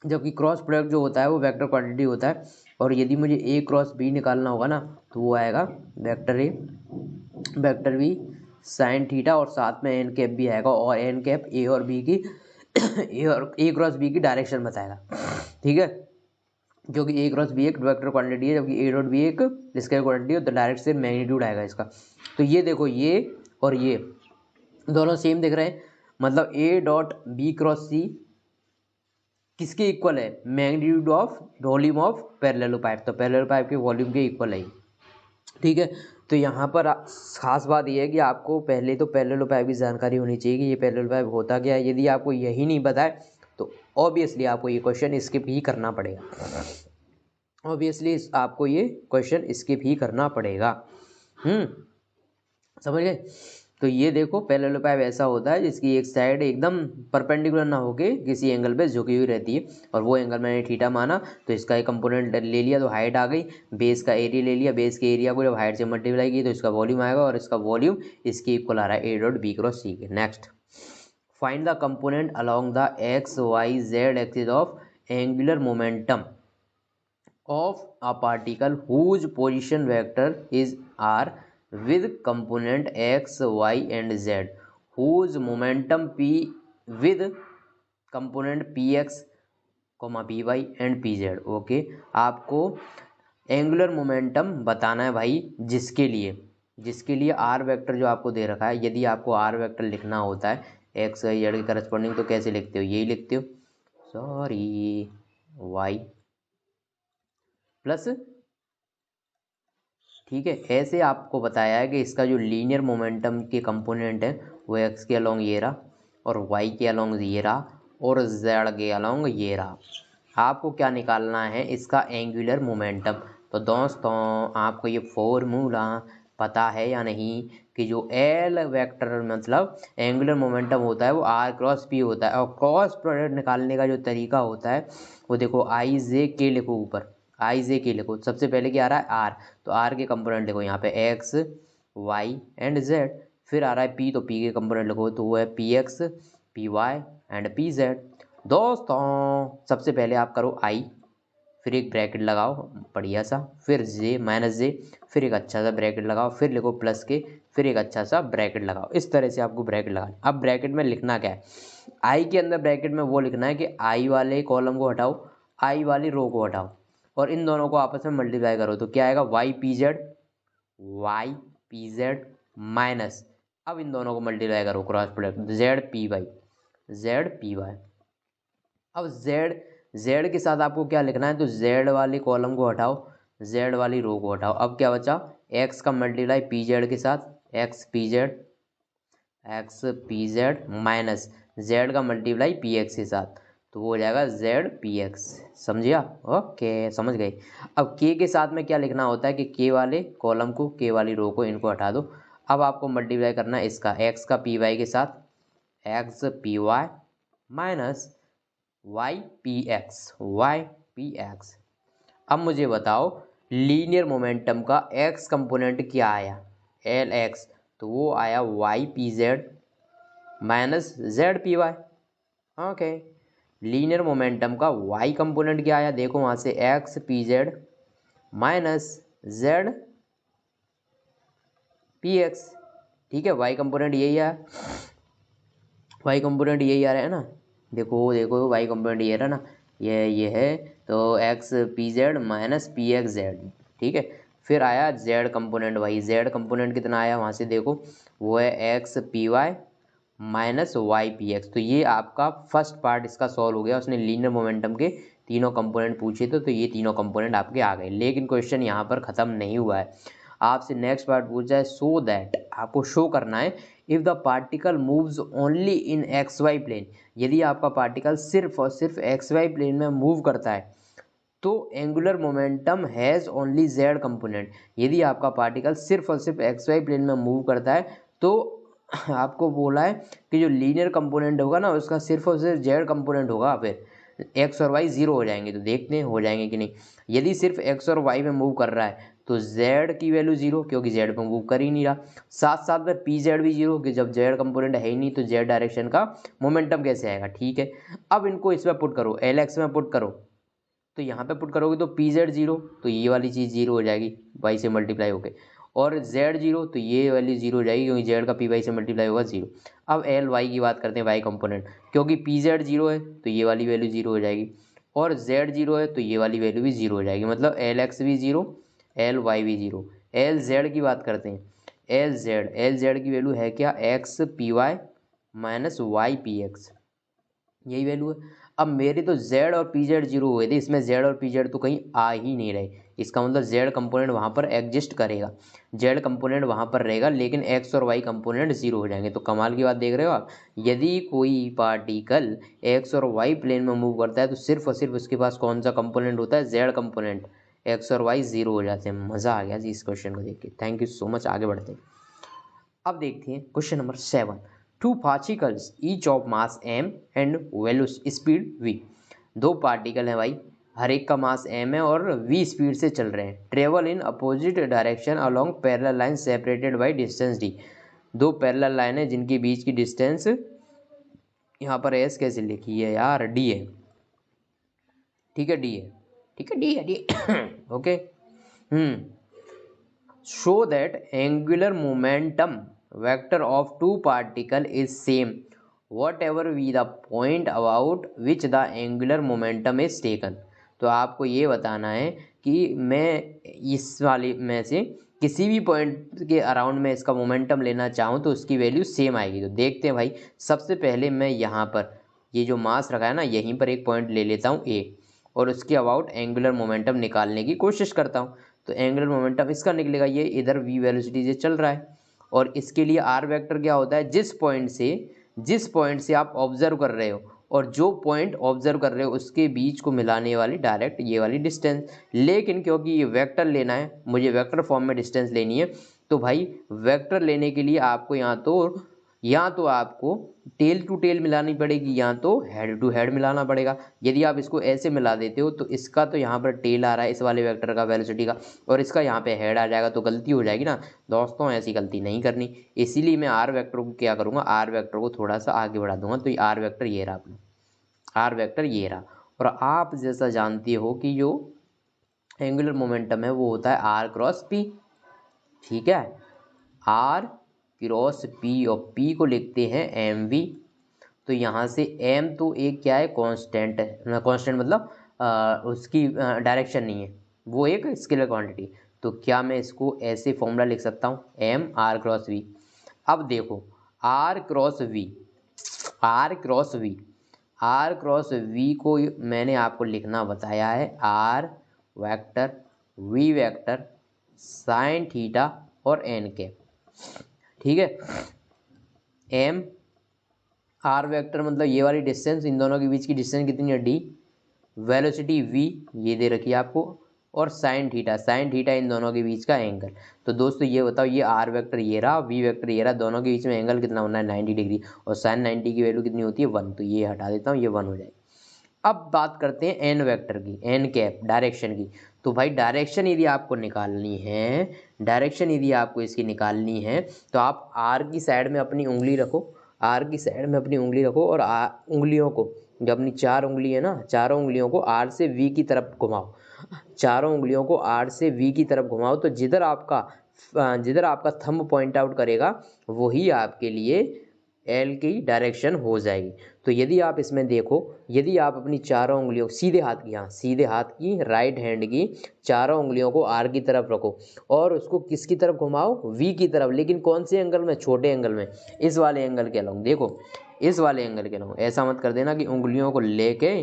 जबकि क्रॉस प्रोडक्ट जो होता है वो वेक्टर क्वांटिटी होता है। और यदि मुझे ए क्रॉस बी निकालना होगा ना तो वो आएगा vector A vector B sine theta, और साथ में एन कैप भी आएगा, और एन कैप ए और बी की ए क्रॉस बी की डायरेक्शन बताएगा, ठीक है। जो कि ए क्रॉस बी एक वेक्टर क्वांटिटी है, जबकि ए डॉट बी एक स्केलर क्वांटिटी है, तो डायरेक्ट से मैग्नीट्यूड आएगा इसका। तो ये देखो ये और ये दोनों सेम दिख रहे हैं, मतलब ए डॉट बी क्रॉस सी किसके इक्वल है, magnitude of volume of parallel pipe. तो पैरेलल पाइप के वॉल्यूम के इक्वल है, ठीक है। तो यहाँ पर खास बात यह है कि आपको पहले तो पैरेलल पाइप की जानकारी होनी चाहिए कि ये पैरेलल पाइप होता क्या है। यदि आपको यही नहीं पता है तो ऑब्वियसली आपको ये क्वेश्चन स्किप ही करना पड़ेगा, ऑब्वियसली आपको ये क्वेश्चन स्किप ही करना पड़ेगा। समझ गए। तो ये देखो पैरेलल पाइप ऐसा होता है जिसकी एक साइड एकदम परपेंडिकुलर ना होके किसी एंगल पे झुकी हुई रहती है, और वो एंगल मैंने थीटा माना तो इसका एक कंपोनेंट ले लिया तो हाइट आ गई, बेस का एरिया ले लिया, बेस के एरिया को जब हाइट से मल्टीप्लाई की तो इसका वॉल्यूम आएगा, और इसका वॉल्यूम इसके इक्वल आ रहा है A dot B cross C के। Next, find the component along the X Y Z axis of angular momentum of a particle whose position vector is r with component x, y and z, whose momentum p with component px, py and pz। Okay, आपको angular momentum बताना है भाई, जिसके लिए are vector जो आपको दे रखा है। यदि आपको आर वेक्टर लिखना होता है एक्स वाई जेड के करस्पॉन्डिंग तो कैसे लिखते हो, यही लिखते हो, सॉरी वाई प्लस, ठीक है। ऐसे आपको बताया है कि इसका जो लीनियर मोमेंटम के कंपोनेंट है वो एक्स के अलोंग ये रहा, और वाई के अलोंग ये रहा, और जेड के अलोंग ये रहा। आपको क्या निकालना है, इसका एंगुलर मोमेंटम। तो दोस्तों आपको ये फॉर्मूला पता है या नहीं कि जो एल वेक्टर मतलब एंगुलर मोमेंटम होता है वो आर क्रॉस पी होता है, और क्रॉस प्रोडक्ट निकालने का जो तरीका होता है वो देखो आई जे के लिखो, ऊपर आई जे के लिखो, सबसे पहले क्या आ रहा है आर, तो आर के कंपोनेंट लिखो यहाँ पे एक्स वाई एंड जेड, फिर आ रहा है पी, तो पी के कंपोनेंट लिखो तो वो है P X, P Y and P Z. दोस्तों सबसे पहले आप करो आई, फिर एक ब्रैकेट लगाओ बढ़िया सा, फिर जे माइनस जे, फिर एक अच्छा सा ब्रैकेट लगाओ, फिर लिखो प्लस के, फिर एक अच्छा सा ब्रैकेट लगाओ। इस तरह से आपको ब्रैकेट लगाना। अब ब्रैकेट में लिखना क्या है, आई के अंदर ब्रैकेट में वो लिखना है कि आई वाले कॉलम को हटाओ, आई वाली रो को हटाओ, और इन दोनों को आपस में मल्टीप्लाई करो तो क्या आएगा, Y P Z, Y P Z minus, अब इन दोनों को मल्टीप्लाई करो cross product, Z P Y, Z P Y. अब जेड, जेड के साथ आपको क्या लिखना है, तो जेड वाली कॉलम को हटाओ, जेड वाली रो को हटाओ। अब क्या बचा, एक्स का मल्टीप्लाई पी जेड के साथ, X P Z, x P Z minus Z का मल्टीप्लाई पी एक्स के साथ, तो वो हो जाएगा जेड पी एक्स। समझिया, ओके समझ गए। अब के साथ में क्या लिखना होता है कि के वाले कॉलम को, के वाली रो को, इनको हटा दो। अब आपको मल्टीप्लाई करना है इसका, एक्स का पी वाई के साथ, X P Y minus Y P X, Y P X. अब मुझे बताओ लीनियर मोमेंटम का एक्स कंपोनेंट क्या आया, एल एक्स, तो वो आया Y P Z minus Z P Y. Okay, linear momentum का वाई कंपोनेंट क्या आया, देखो वहाँ से X P Z minus Z P X. ठीक है, वाई कंपोनेंट यही है, वाई कंपोनेंट यही आ रहा है ना, देखो देखो वाई कंपोनेंट ये रहा ना, ये है, तो X P Z minus P X Z. ठीक है, फिर आया जेड कंपोनेंट, वही जेड कंपोनेंट कितना आया वहाँ से देखो, वो है X P Y minus Y P X. तो ये आपका फर्स्ट पार्ट इसका सॉल्व हो गया, उसने लीनियर मोमेंटम के तीनों कंपोनेंट पूछे थे, तो ये तीनों कंपोनेंट आपके आ गए। लेकिन क्वेश्चन यहाँ पर ख़त्म नहीं हुआ है, आपसे नेक्स्ट पार्ट पूछा है, सो दैट आपको शो करना है if the particle moves only in X Y plane, यदि आपका पार्टिकल सिर्फ और सिर्फ एक्स वाई प्लेन में मूव करता है तो angular momentum has only Z component. यदि आपका पार्टिकल सिर्फ और सिर्फ एक्स वाई प्लेन में मूव करता है तो आपको बोला है कि जो लीनियर कंपोनेंट होगा ना उसका सिर्फ और सिर्फ जेड कंपोनेंट होगा, फिर एक्स और वाई जीरो हो जाएंगे। तो देखते हैं हो जाएंगे कि नहीं। यदि सिर्फ एक्स और वाई में मूव कर रहा है तो जेड की वैल्यू जीरो, क्योंकि जेड पे मूव कर ही नहीं रहा। साथ साथ में पी जेड भी जीरो, कि जब जेड कंपोनेंट है ही नहीं तो जेड डायरेक्शन का मोमेंटम कैसे आएगा। ठीक है, अब इनको इसमें पुट करो, एल एक्स में पुट करो, तो यहाँ पे पुट करोगे तो पी जेड जीरो, तो ये वाली चीज़ जीरो हो जाएगी वाई से मल्टीप्लाई होके, और जेड जीरो, तो ये वैल्यू जीरो हो जाएगी क्योंकि जेड का पी वाई से मल्टीप्लाई होगा जीरो। अब एल वाई की बात करते हैं, वाई कंपोनेंट, क्योंकि पी जेड जीरो है तो ये वाली वैल्यू जीरो हो जाएगी, और जेड जीरो है तो ये वाली वैल्यू भी जीरो हो जाएगी, मतलब एल एक्स भी जीरो, एल वाई भी जीरो। एल जेड की बात करते हैं, एल जेड की वैल्यू है क्या, X P Y minus Y P X, यही वैल्यू है। अब मेरे तो z और पी जेड जीरो हुए थे, इसमें z और पी जेड तो कहीं आ ही नहीं रहे, इसका मतलब z कंपोनेंट वहाँ पर एग्जिस्ट करेगा, z कंपोनेंट वहाँ पर रहेगा, लेकिन x और y कंपोनेंट जीरो हो जाएंगे। तो कमाल की बात देख रहे हो आप, यदि कोई पार्टिकल x और y प्लेन में मूव करता है तो सिर्फ और सिर्फ उसके पास कौन सा कंपोनेंट होता है, z कंपोनेंट, x और y जीरो हो जाते हैं। मज़ा आ गया जी इस क्वेश्चन को देख के, थैंक यू सो मच। आगे बढ़ते हैं, अब देखते हैं question number 7। Two particles each of mass m and velocity speed v, दो पार्टिकल हैं भाई, हर एक का मास m है और v स्पीड से चल रहे हैं, travel in opposite direction along parallel line separated by distance d। दो पैरेलल लाइन है जिनके बीच की डिस्टेंस यहाँ पर s कैसे लिखी है यार, d है। ठीक है, d है, ठीक है, d है, d okay. show that angular momentum vector of two particle is same whatever be the point about which the angular momentum is taken। तो आपको ये बताना है कि मैं इस वाली में से किसी भी पॉइंट के अराउंड में इसका मोमेंटम लेना चाहूँ तो उसकी वैल्यू सेम आएगी। तो देखते हैं भाई, सबसे पहले मैं यहाँ पर ये जो मास रखा है ना, यहीं पर एक पॉइंट ले लेता हूँ ए, और उसके अबाउट एंगुलर मोमेंटम निकालने की कोशिश करता हूँ। तो एंगुलर मोमेंटम इसका निकलेगा, ये इधर v वेलोसिटी से चल रहा है, और इसके लिए r वेक्टर क्या होता है, जिस पॉइंट से आप ऑब्जर्व कर रहे हो और जो पॉइंट ऑब्जर्व कर रहे हो उसके बीच को मिलाने वाली डायरेक्ट ये वाली डिस्टेंस। लेकिन क्योंकि ये वेक्टर लेना है, मुझे वेक्टर फॉर्म में डिस्टेंस लेनी है, तो भाई वेक्टर लेने के लिए आपको यहाँ तो या तो आपको टेल टू टेल मिलानी पड़ेगी या तो हेड टू हेड मिलाना पड़ेगा। यदि आप इसको ऐसे मिला देते हो तो इसका तो यहाँ पर टेल आ रहा है इस वाले वेक्टर का वेलोसिटी का, और इसका यहाँ पे हेड आ जाएगा, तो गलती हो जाएगी ना दोस्तों, ऐसी गलती नहीं करनी। इसीलिए मैं आर वेक्टर को क्या करूँगा, आर वेक्टर को थोड़ा सा आगे बढ़ा दूंगा। तो ये आर वेक्टर ये रहा अपना, आर वेक्टर ये रहा। और आप जैसा जानते हो कि जो एंगुलर मोमेंटम है वो होता है आर क्रॉस पी, ठीक है, आर क्रॉस पी, और पी को लिखते हैं एम वी। तो यहाँ से एम तो एक क्या है, कांस्टेंट है, कांस्टेंट मतलब उसकी डायरेक्शन नहीं है, वो एक स्केलर क्वांटिटी। तो क्या मैं इसको ऐसे फॉर्मूला लिख सकता हूँ, एम आर क्रॉस वी। अब देखो R cross V, R cross V, R cross V को मैंने आपको लिखना बताया है R vector V vector sine theta और एन कैप, ठीक है। एम आर वेक्टर मतलब ये वाली डिस्टेंस, इन दोनों के बीच की डिस्टेंस कितनी है डी, वेलोसिटी वी ये दे रखी है आपको, और sine theta, sine theta in दोनों के बीच का एंगल। तो दोस्तों ये बताओ, ये आर वेक्टर ये रहा, वी वेक्टर ये रहा, दोनों के बीच में एंगल कितना होना है 90 डिग्री, और साइन 90 की वैल्यू कितनी होती है 1, तो ये हटा देता हूँ, ये 1 हो जाएगी। अब बात करते हैं एन वेक्टर की, एन कैप डायरेक्शन की। तो भाई डायरेक्शन यदि आपको निकालनी है, डायरेक्शन यदि आपको इसकी निकालनी है, तो आप आर की साइड में अपनी उंगली रखो, आर की साइड में अपनी उंगली रखो, और उंगलियों को, जो अपनी 4 उंगली है ना, चारों उंगलियों को आर से वी की तरफ घुमाओ, चारों उंगलियों को आर से वी की तरफ घुमाओ। तो जिधर आपका थंब पॉइंट आउट करेगा वही आपके लिए एल की डायरेक्शन हो जाएगी। तो यदि आप इसमें देखो, यदि आप अपनी चारों उंगलियों सीधे हाथ की, हाँ सीधे हाथ की राइट हैंड की चारों उंगलियों को आर की तरफ रखो, और उसको किसकी तरफ घुमाओ, वी की तरफ, लेकिन कौन से एंगल में, छोटे एंगल में, इस वाले एंगल के अलॉन्ग, देखो इस वाले एंगल के अलॉन्ग। ऐसा मत कर देना कि उंगलियों को लेके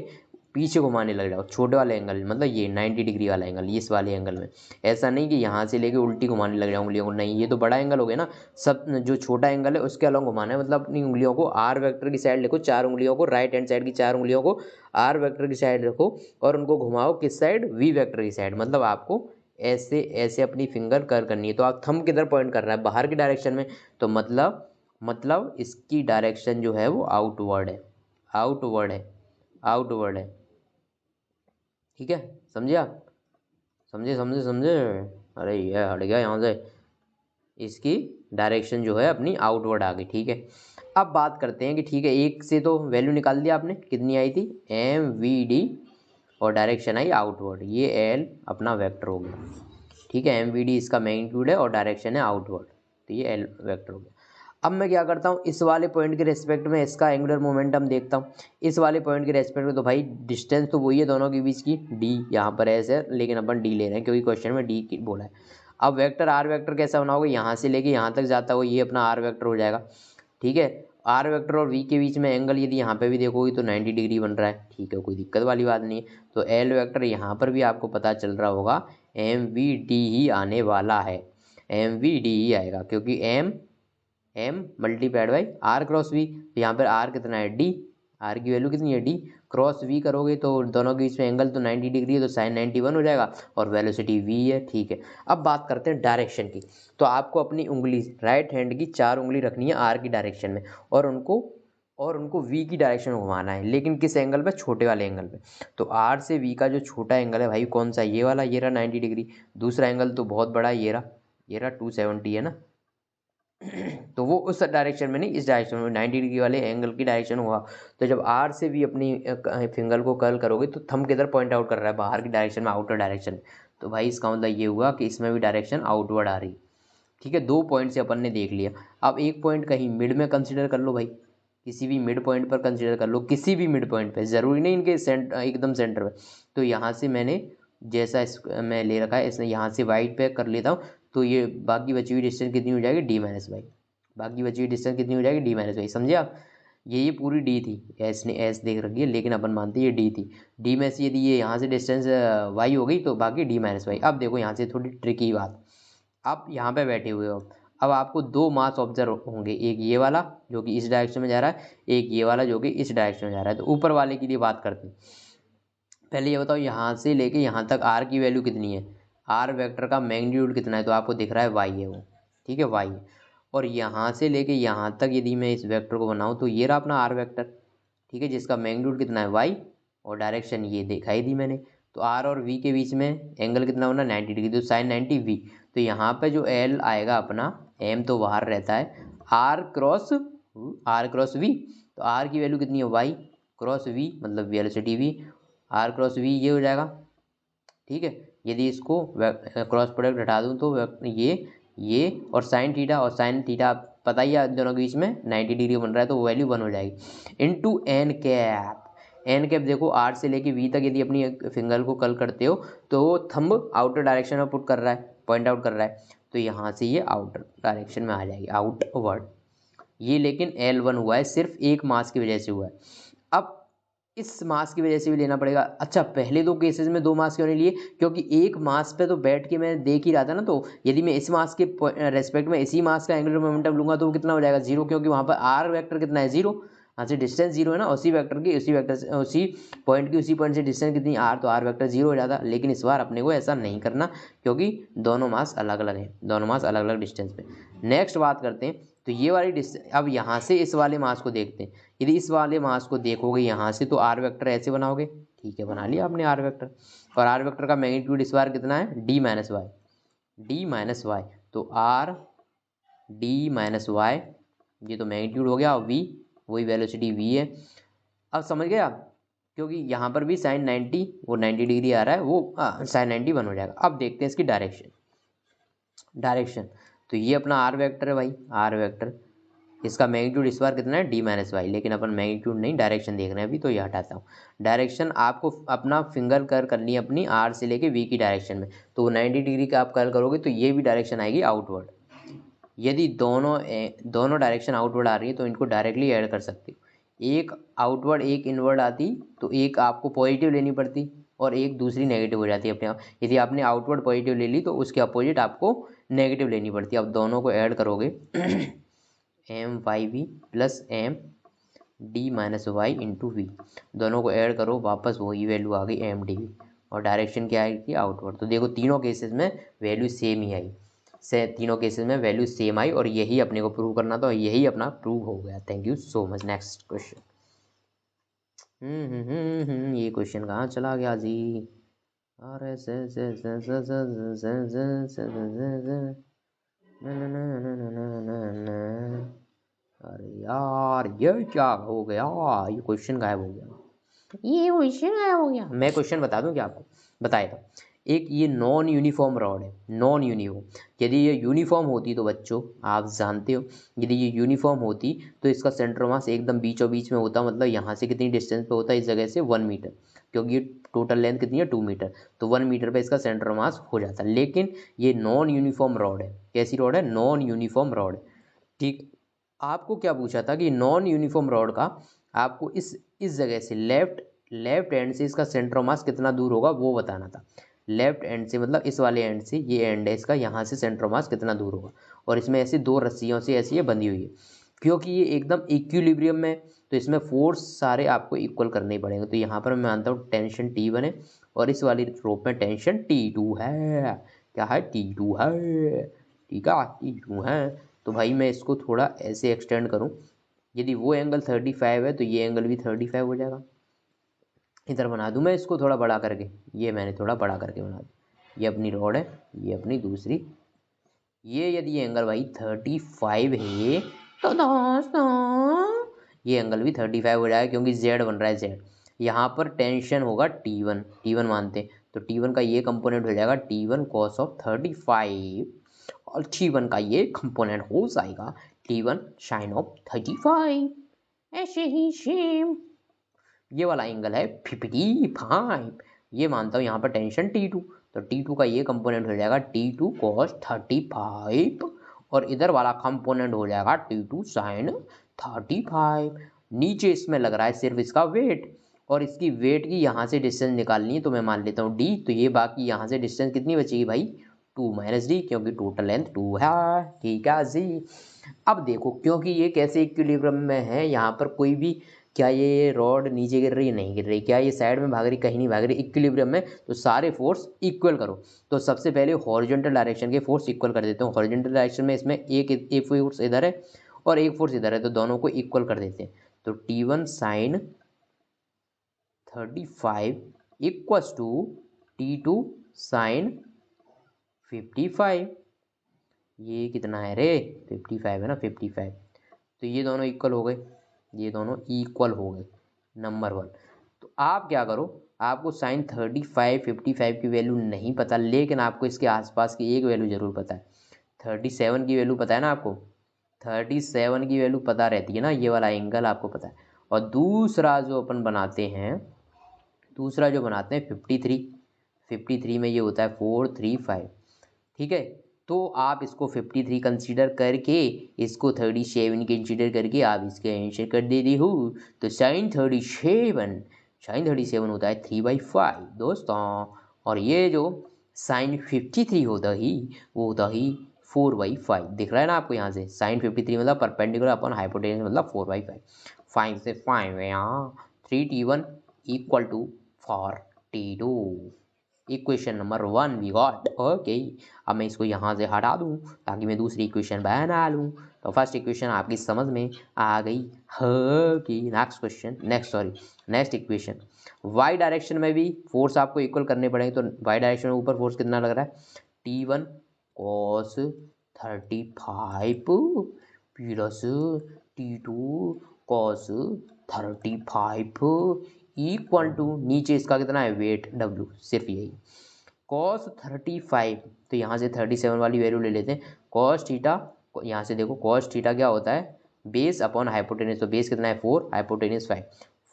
पीछे घुमाने लग जाओ, छोटे वाले एंगल मतलब ये 90 डिग्री वाला एंगल, इस वाले एंगल में। ऐसा नहीं कि यहाँ से लेके उल्टी घुमाने लग जाओ उंगलियों को, नहीं, ये तो बड़ा एंगल हो गया ना। सब जो छोटा एंगल है उसके अलॉन्ग घुमाना है, मतलब अपनी उंगलियों को आर वेक्टर की साइड लिखो, चार उंगलियों को, राइट हैंड साइड की चार उंगलियों को आर वेक्टर की साइड रखो, और उनको घुमाओ किस साइड, वी वेक्टर की साइड। मतलब आपको ऐसे ऐसे अपनी फिंगर कर करनी है। तो आप थंब किधर पॉइंट कर रहा है, बाहर की डायरेक्शन में, तो मतलब इसकी डायरेक्शन जो है वो आउटवर्ड है, आउटवर्ड है, आउटवर्ड है, ठीक है। समझे आप, समझे समझे समझे, अरे ये हट गया यहाँ से, इसकी डायरेक्शन जो है अपनी आउटवर्ड आ गई, ठीक है। अब बात करते हैं कि ठीक है, एक से तो वैल्यू निकाल दिया आपने, कितनी आई थी एम वी डी, और डायरेक्शन आई आउटवर्ड, ये एल अपना वेक्टर हो गया, ठीक है। एम वी डी इसका मैग्नीट्यूड है और डायरेक्शन है आउटवर्ड, तो ये एल वेक्टर हो गया। अब मैं क्या करता हूँ, इस वाले पॉइंट के रेस्पेक्ट में इसका एंगुलर मोमेंटम देखता हूँ। इस वाले पॉइंट के रेस्पेक्ट में तो भाई डिस्टेंस तो वही है दोनों के बीच की, डी, यहाँ पर ऐसे है लेकिन अपन डी ले रहे हैं क्योंकि क्वेश्चन में डी की बोला है। अब वेक्टर आर वेक्टर कैसा बनाओगे, यहाँ से लेके यहाँ तक जाता हो, ये अपना आर वेक्टर हो जाएगा, ठीक है। आर वेक्टर और वी के बीच में एंगल यदि यहाँ पे भी देखोगे तो 90 डिग्री बन रहा है, ठीक है, कोई दिक्कत वाली बात नहीं है। तो एल वेक्टर यहाँ पर भी आपको पता चल रहा होगा एम वी डी ही आने वाला है, एम वी डी ही आएगा, क्योंकि M multiplied by R cross V, यहाँ पर आर कितना है डी, आर की वैल्यू कितनी है डी, क्रॉस वी करोगे तो दोनों के बीच में एंगल तो 90 डिग्री है, तो साइन 91 हो जाएगा, और वेलोसिटी वी है, ठीक है। अब बात करते हैं डायरेक्शन की। तो आपको अपनी उंगली राइट हैंड की चार उंगली रखनी है आर की डायरेक्शन में, और उनको वी की डायरेक्शन में घुमाना है, लेकिन किस एंगल पे, छोटे वाले एंगल पे। तो आर से वी का जो छोटा एंगल है भाई कौन सा, ये वाला, ये रहा 90 डिग्री। दूसरा एंगल तो बहुत बड़ा है, ये रहा 270 है ना। तो वो उस डायरेक्शन में नहीं, इस डायरेक्शन में 90 डिग्री वाले एंगल की डायरेक्शन हुआ। तो जब आर से भी अपनी फिंगर को कर्ल करोगे तो थंब किधर पॉइंट आउट कर रहा है, बाहर की डायरेक्शन में, आउटर डायरेक्शन में। तो भाई इसका मतलब ये हुआ कि इसमें भी डायरेक्शन आउटवर्ड आ रही, ठीक है। 2 पॉइंट से अपन ने देख लिया। अब एक पॉइंट कहीं मिड में कंसिडर कर लो भाई, किसी भी मिड पॉइंट पर कंसिडर कर लो, किसी भी मिड पॉइंट पे, ज़रूरी नहीं इनके एकदम सेंटर में। तो यहाँ से मैंने जैसा मैं ले रखा है, इसने यहाँ से वाइट पे कर लेता हूँ, तो ये बाकी बची हुई डिस्टेंस कितनी हो जाएगी, डी माइनस वाई, बाकी बची हुई डिस्टेंस कितनी हो जाएगी, डी माइनस वाई, समझे आप। ये पूरी डी थी, एस ने एस देख रखी है, लेकिन अपन मानते हैं ये डी थी। डी में से यदि ये यहाँ से डिस्टेंस वाई हो गई तो बाकी डी माइनस वाई। अब देखो यहाँ से थोड़ी ट्रिकी बात, आप यहाँ पे बैठे हुए हो, अब आपको दो मास ऑब्जर्व होंगे, एक ये वाला जो कि इस डायरेक्शन में जा रहा है, एक ये वाला जो कि इस डायरेक्शन में जा रहा है। तो ऊपर वाले की लिए बात करते हैं। पहले ये बताओ यहाँ से लेके यहाँ तक आर की वैल्यू कितनी है, आर वेक्टर का मैग्नीट्यूड कितना है, तो आपको दिख रहा है वाई है वो, ठीक है, वाई है। और यहाँ से लेके यहाँ तक यदि मैं इस वेक्टर को बनाऊँ तो ये रहा अपना आर वेक्टर, ठीक है, जिसका मैग्नीट्यूड कितना है वाई और डायरेक्शन ये दिखाई दी मैंने। तो आर और वी के बीच में एंगल कितना होना 90 डिग्री, तो साइन 90 वी। तो यहाँ पे जो एल आएगा अपना, एम तो बाहर रहता है, आर क्रॉस वी। तो आर की वैल्यू कितनी है वाई क्रॉस वी, मतलब velocity V, R cross V ये हो जाएगा, ठीक है। यदि इसको क्रॉस प्रोडक्ट हटा दूँ तो ये और साइन थीटा पता ही है दोनों के बीच में 90 डिग्री बन रहा है, तो वो वैल्यू 1 हो जाएगी into n cap. N cap देखो आर से लेके वी तक यदि अपनी फिंगर को कर्ल करते हो तो वो थंब आउटर डायरेक्शन में पुट कर रहा है, पॉइंट आउट कर रहा है, तो यहाँ से ये आउटर डायरेक्शन में आ जाएगी, आउटवर्ड। ये लेकिन L1 हुआ है, सिर्फ एक मास की वजह से हुआ है। अब इस मास की वजह से भी लेना पड़ेगा। अच्छा, पहले दो केसेस में 2 मास क्यों नहीं लिए, क्योंकि एक मास पे तो बैठ के मैं देख ही रहा था ना, तो यदि मैं इस मास के रेस्पेक्ट में इसी मास का एंगुलर मोमेंटम लूंगा तो वो कितना हो जाएगा 0, क्योंकि वहाँ पर आर वेक्टर कितना है 0, हाँ से डिस्टेंस 0 है ना, उसी वेक्टर की उसी पॉइंट से डिस्टेंस कितनी आर, तो आर वेक्टर 0 हो जाता। लेकिन इस बार अपने को ऐसा नहीं करना, क्योंकि दोनों मास अलग अलग हैं, दोनों मास अलग अलग डिस्टेंस पे। नेक्स्ट बात करते हैं, तो ये वाली डिस्टेंस, अब यहाँ से इस वाले मास को देखते हैं। यदि इस वाले मास को देखोगे यहाँ से तो आर वेक्टर ऐसे बनाओगे, ठीक है, बना लिया आपने आर वेक्टर। और आर वेक्टर का मैग्नीट्यूड इस बार कितना है डी माइनस वाई, तो आर डी माइनस वाई, ये तो मैग्नीट्यूड हो गया, और वी वही वेलोसिटी वी है। अब समझ गए आप, क्योंकि यहाँ पर भी साइन 90 वो 90 डिग्री आ रहा है, वो साइन 90 1 हो जाएगा। अब देखते हैं इसकी डायरेक्शन। तो ये अपना आर वेक्टर है भाई, आर वेक्टर, इसका मैग्नीट्यूड इस बार कितना है डी माइनस वाई, लेकिन अपन मैग्नीट्यूड नहीं डायरेक्शन देख रहे हैं अभी, तो ये हटाता हूँ। डायरेक्शन आपको अपना फिंगर कर करनी है अपनी आर से लेके वी की डायरेक्शन में, तो 90 डिग्री का आप कर्ल करोगे तो ये भी डायरेक्शन आएगी आउटवर्ड। यदि दोनों डायरेक्शन आउटवर्ड आ रही है तो इनको डायरेक्टली ऐड कर सकते हो, एक आउटवर्ड एक इनवर्ड आती तो एक आपको पॉजिटिव लेनी पड़ती और एक दूसरी नेगेटिव हो जाती है अपने आप। यदि आपने आउटवर्ड पॉजिटिव ले ली तो उसके अपोजिट आपको नेगेटिव लेनी पड़ती है। अब दोनों को ऐड करोगे M Y V plus M D minus Y into V, दोनों को ऐड करो वापस वही वैल्यू आ गई एम डी वी, और डायरेक्शन क्या आएगी आउटवर्ड। तो देखो तीनों केसेस में वैल्यू सेम ही आई, तीनों केसेस में वैल्यू सेम आई, और यही अपने को प्रूव करना था, यही अपना प्रूव हो गया। Thank you so much. Next question. ये क्वेश्चन कहाँ चला गया जी, अरे अरे यार ये क्या हो गया, ये क्वेश्चन गायब हो गया, मैं क्वेश्चन बता दूं क्या आपको, बताया था। एक ये नॉन यूनिफॉर्म रॉड है, नॉन यूनिफॉर्म। यदि ये यूनिफॉर्म होती तो बच्चों आप जानते हो, यदि ये यूनिफॉर्म होती तो इसका सेंटर मास एकदम बीचों बीच में होता, मतलब यहाँ से कितनी डिस्टेंस पे होता है इस जगह से 1 मीटर, क्योंकि ये टोटल लेंथ कितनी है 2 मीटर, तो 1 मीटर पे इसका सेंटर मास हो जाता। लेकिन ये नॉन यूनिफॉर्म रॉड है, कैसी रॉड है, नॉन यूनिफॉर्म रॉड, ठीक। आपको क्या पूछा था कि नॉन यूनिफॉर्म रॉड का आपको इस जगह से लेफ्ट एंड से इसका सेंटर मास कितना दूर होगा वो बताना था। लेफ्ट एंड से मतलब इस वाले एंड से, ये एंड है इसका, यहाँ से सेंटर मास कितना दूर होगा, और इसमें ऐसे 2 रस्सियों से ऐसी ये बंधी हुई है, क्योंकि ये एकदम इक्विलिब्रियम में, तो इसमें फोर्स सारे आपको इक्वल करने ही पड़ेंगे। तो यहाँ पर मैं मानता हूँ टेंशन T1 है और इस वाली रोप में टेंशन T2 है, क्या है T2 है, ठीक है T2 है। तो भाई मैं इसको थोड़ा ऐसे एक्सटेंड करूँ, यदि वो एंगल 35 है तो ये एंगल भी 35 हो जाएगा। इधर बना दूँ मैं इसको थोड़ा बड़ा करके, ये मैंने थोड़ा बड़ा करके बना दूँ, ये अपनी रॉड है, ये अपनी दूसरी, ये यदि ये एंगल भाई 35 है तो दोस्तों ये एंगल भी 35 हो जाएगा, क्योंकि Z बन रहा है Z। यहाँ पर टेंशन होगा T1 मानते हैं, तो T1 का ये कंपोनेंट हो जाएगा T1 cos ऑफ 35, और T1 का ये कंपोनेंट हो जाएगा T1 sin ऑफ 35। ऐसे ही सेम ये वाला एंगल है 55, ये मानता हूँ यहाँ पर टेंशन T2, तो T2 का ये कंपोनेंट हो जाएगा T2 cos 35, और इधर वाला कंपोनेंट हो जाएगा T2 sin 35। नीचे इसमें लग रहा है सिर्फ इसका वेट, और इसकी वेट की यहाँ से डिस्टेंस निकालनी है, तो मैं मान लेता हूँ D, तो ये बाकी यहाँ से डिस्टेंस कितनी बचेगी भाई 2 - D, क्योंकि टोटल लेंथ 2 है, ठीक है जी। अब देखो क्योंकि ये कैसे इक्विलिब्रियम में है, यहाँ पर कोई भी क्या ये रॉड नीचे गिर रही है? नहीं गिर रही। क्या ये साइड में भाग रही? कहीं नहीं भाग रही, इक्विलिब्रियम में। तो सारे फोर्स इक्वल करो। तो सबसे पहले हॉरिजॉन्टल डायरेक्शन के फोर्स इक्वल कर देते हैं। हॉरिजॉन्टल डायरेक्शन में इसमें एक फोर्स इधर है और एक फोर्स इधर है, तो दोनों को इक्वल कर देते हैं। तो T1 sign 35 equals to T2 sign 55। ये कितना है रे? 55 है ना, 55। तो ये दोनों इक्वल हो गए, ये दोनों इक्वल हो गए, नंबर 1। तो आप क्या करो, आपको साइन 35 55 की वैल्यू नहीं पता, लेकिन आपको इसके आसपास की एक वैल्यू जरूर पता है। 37 की वैल्यू पता है ना आपको? 37 की वैल्यू पता रहती है ना, ये वाला एंगल आपको पता है। और दूसरा जो अपन बनाते हैं, दूसरा जो बनाते हैं 53 में ये होता है 435। ठीक है, तो आप इसको 53 कंसीडर करके, इसको 37 कंसीडर करके आप इसका आंसर कर देते हो। तो साइन 37 होता है 3/5 दोस्तों। और ये जो साइन 53 होता ही, वो होता ही 4/5। दिख रहा है ना आपको यहाँ से? साइन 53 मतलब परपेंडिकुलर अपॉन हाइपोटेन्यूस मतलब 4/5। 5 से 5 है यहाँ। 3T1 equal to 4T2। Equation number 1 we got. Okay, अब मैं इसको यहाँ से हटा दूँ ताकि मैं दूसरी इक्वेशन बना लूँ। तो फर्स्ट इक्वेशन आपकी समझ में आ गई होगी। नेक्स्ट इक्वेशन, वाई डायरेक्शन में भी फोर्स आपको इक्वल करने पड़ेंगे। तो वाई डायरेक्शन में ऊपर फोर्स कितना लग रहा है? T1 cos 35 plus T2 cos 35 equal to, नीचे इसका कितना है? वेट W, सिर्फ यही cos 35। तो यहाँ से 37 वाली वैल्यू ले लेते हैं। cos थीटा, यहाँ से देखो cos थीटा क्या होता है? Base upon hypotenuse. तो बेस कितना है? 4, hypotenuse 5।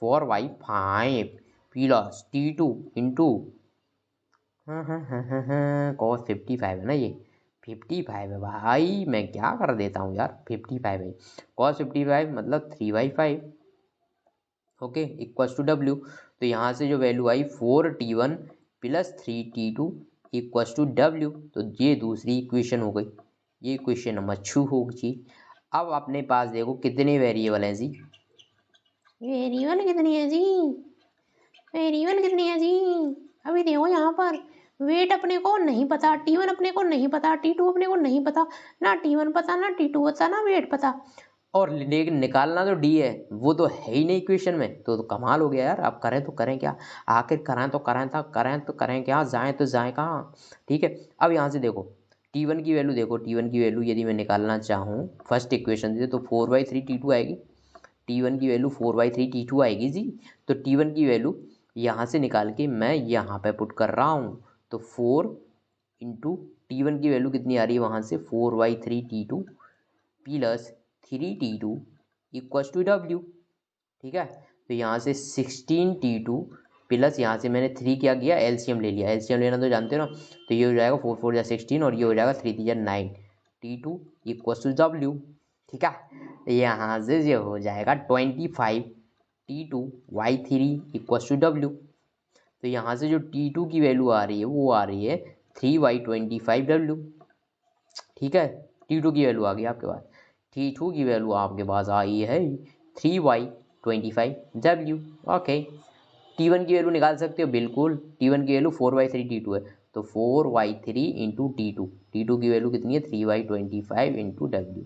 4/5 plus T2 into cos 55 है ना, ये 55 है भाई। मैं क्या कर देता हूँ यार, 55 है। cos 55 मतलब 3/5। Okay, equals to W। तो यहाँ से जो वैल्यू आई 4T1 plus 3T2 equals to W। तो ये दूसरी इक्वेशन हो गई, ये इक्वेशन नंबर 2 होगी। अब अपने पास देखो कितने वेरिएबल हैं जी? वेरिएबल कितनी है जी? वेरिएबल कितनी है जी? अभी देखो यहाँ पर वेट अपने को नहीं पता, T1 अपने को नहीं पता, T2 अपने को नहीं पता, ना T1 पता, ना T2 पता, ना वेट पता। और लेकिन निकालना तो डी है, वो तो है ही नहीं इक्वेशन में। तो कमाल हो गया यार। अब करें तो करें क्या? आखिर करें तो करें क्या? जाएं तो जाएं कहाँ? ठीक है, अब यहाँ से देखो T1 की वैल्यू देखो। T1 की वैल्यू यदि मैं निकालना चाहूँ फर्स्ट इक्वेशन से, तो 4/3 T2 आएगी। T1 की वैल्यू 4/3 T2 आएगी जी। तो T1 की वैल्यू यहाँ से निकाल के मैं यहाँ पे पुट कर रहा हूँ। तो 4 इंटू T1 की वैल्यू कितनी आ रही है वहाँ से? 4/3 T2 plus 3T2 equals to W। ठीक है, तो यहाँ से 16T2 प्लस यहाँ से मैंने 3 क्या किया? एलसीएम ले लिया। एलसीएम लेना तो जानते हो ना। तो ये हो जाएगा 4 4 16 और ये हो जाएगा 3 3 9। T2 equals to W। ठीक है, यहाँ से ये हो जाएगा 25 T2 Y3 equals to W। तो यहाँ से जो T2 की वैल्यू आ रही है वो आ रही है 3Y25W। ठीक है, T2 की वैल्यू आ गई आपके पास। T2 की वैल्यू आपके पास आई है 3Y25W। ओके, T1 की वैल्यू निकाल सकते हो बिल्कुल। T1 की वैल्यू 4/3 T2 है, तो 4/3 इंटू T2 की वैल्यू कितनी है? 3Y25 into W।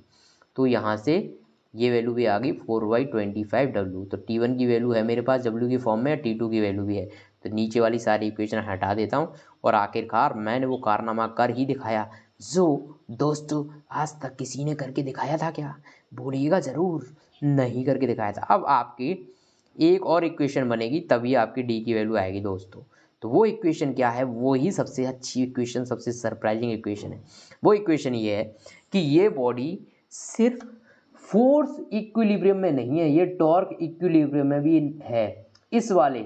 तो यहाँ से ये वैल्यू भी आ गई 4/25W। तो T1 की वैल्यू है मेरे पास W की फॉर्म में, T2 की वैल्यू भी है। तो नीचे वाली सारी इक्वेशन हटा देता हूँ और आखिरकार मैंने वो कारनामा कर ही दिखाया जो दोस्तों आज तक किसी ने करके दिखाया था क्या? बोलिएगा ज़रूर, नहीं करके दिखाया था। अब आपकी एक और इक्वेशन बनेगी तभी आपकी डी की वैल्यू आएगी दोस्तों। तो वो इक्वेशन क्या है? वो ही सबसे अच्छी इक्वेशन, सबसे सरप्राइजिंग इक्वेशन है। वो इक्वेशन ये है कि ये बॉडी सिर्फ फोर्स इक्विलिब्रियम में नहीं है, ये टॉर्क इक्विलिब्रियम में भी है। इस वाले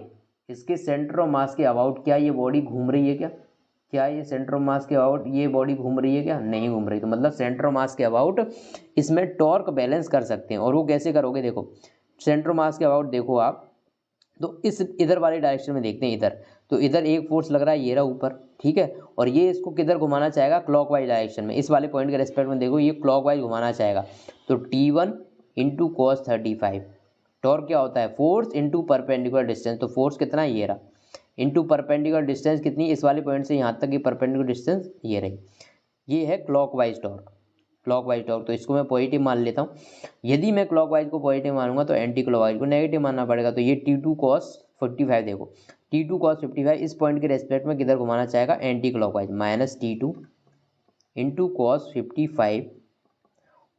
इसके सेंटर ऑफ मास के अबाउट क्या ये बॉडी घूम रही है क्या? क्या ये सेंटर ऑफ मास के अबाउट ये बॉडी घूम रही है क्या? नहीं घूम रही। तो मतलब सेंटर ऑफ मास के अबाउट इसमें टॉर्क बैलेंस कर सकते हैं। और वो कैसे करोगे? देखो सेंटर ऑफ मास के अबाउट देखो आप, तो इस इधर वाले डायरेक्शन में देखते हैं इधर। तो इधर एक फोर्स लग रहा है, ये रहा ऊपर, ठीक है। और ये इसको किधर घुमाना चाहेगा? क्लॉकवाइज डायरेक्शन में। इस वाले पॉइंट के रेस्पेक्ट में देखो, ये क्लॉकवाइज घुमाना चाहेगा। तो T1 इंटू cos 35 टॉर्क क्या होता है, फोर्स इनटू परपेंडिकुलर डिस्टेंस। तो फोर्स कितना है, ये रहा, इनटू परपेंडिकुलर डिस्टेंस कितनी, इस वाले पॉइंट से यहाँ तक की परपेंडिकुलर डिस्टेंस ये रही, ये है क्लॉकवाइज टॉर्क। क्लॉकवाइज टॉर्क, तो इसको मैं पॉजिटिव मान लेता हूँ। यदि मैं क्लॉकवाइज को पॉजिटिव मानूंगा तो एंटी क्लॉकवाइज को नेगेटिव मानना पड़ेगा। तो ये T2 cos 45, देखो T2 cos 55 इस पॉइंट के रेस्पेक्ट में किधर घुमाना चाहेगा, anti clockwise, minus T2 into cos 55,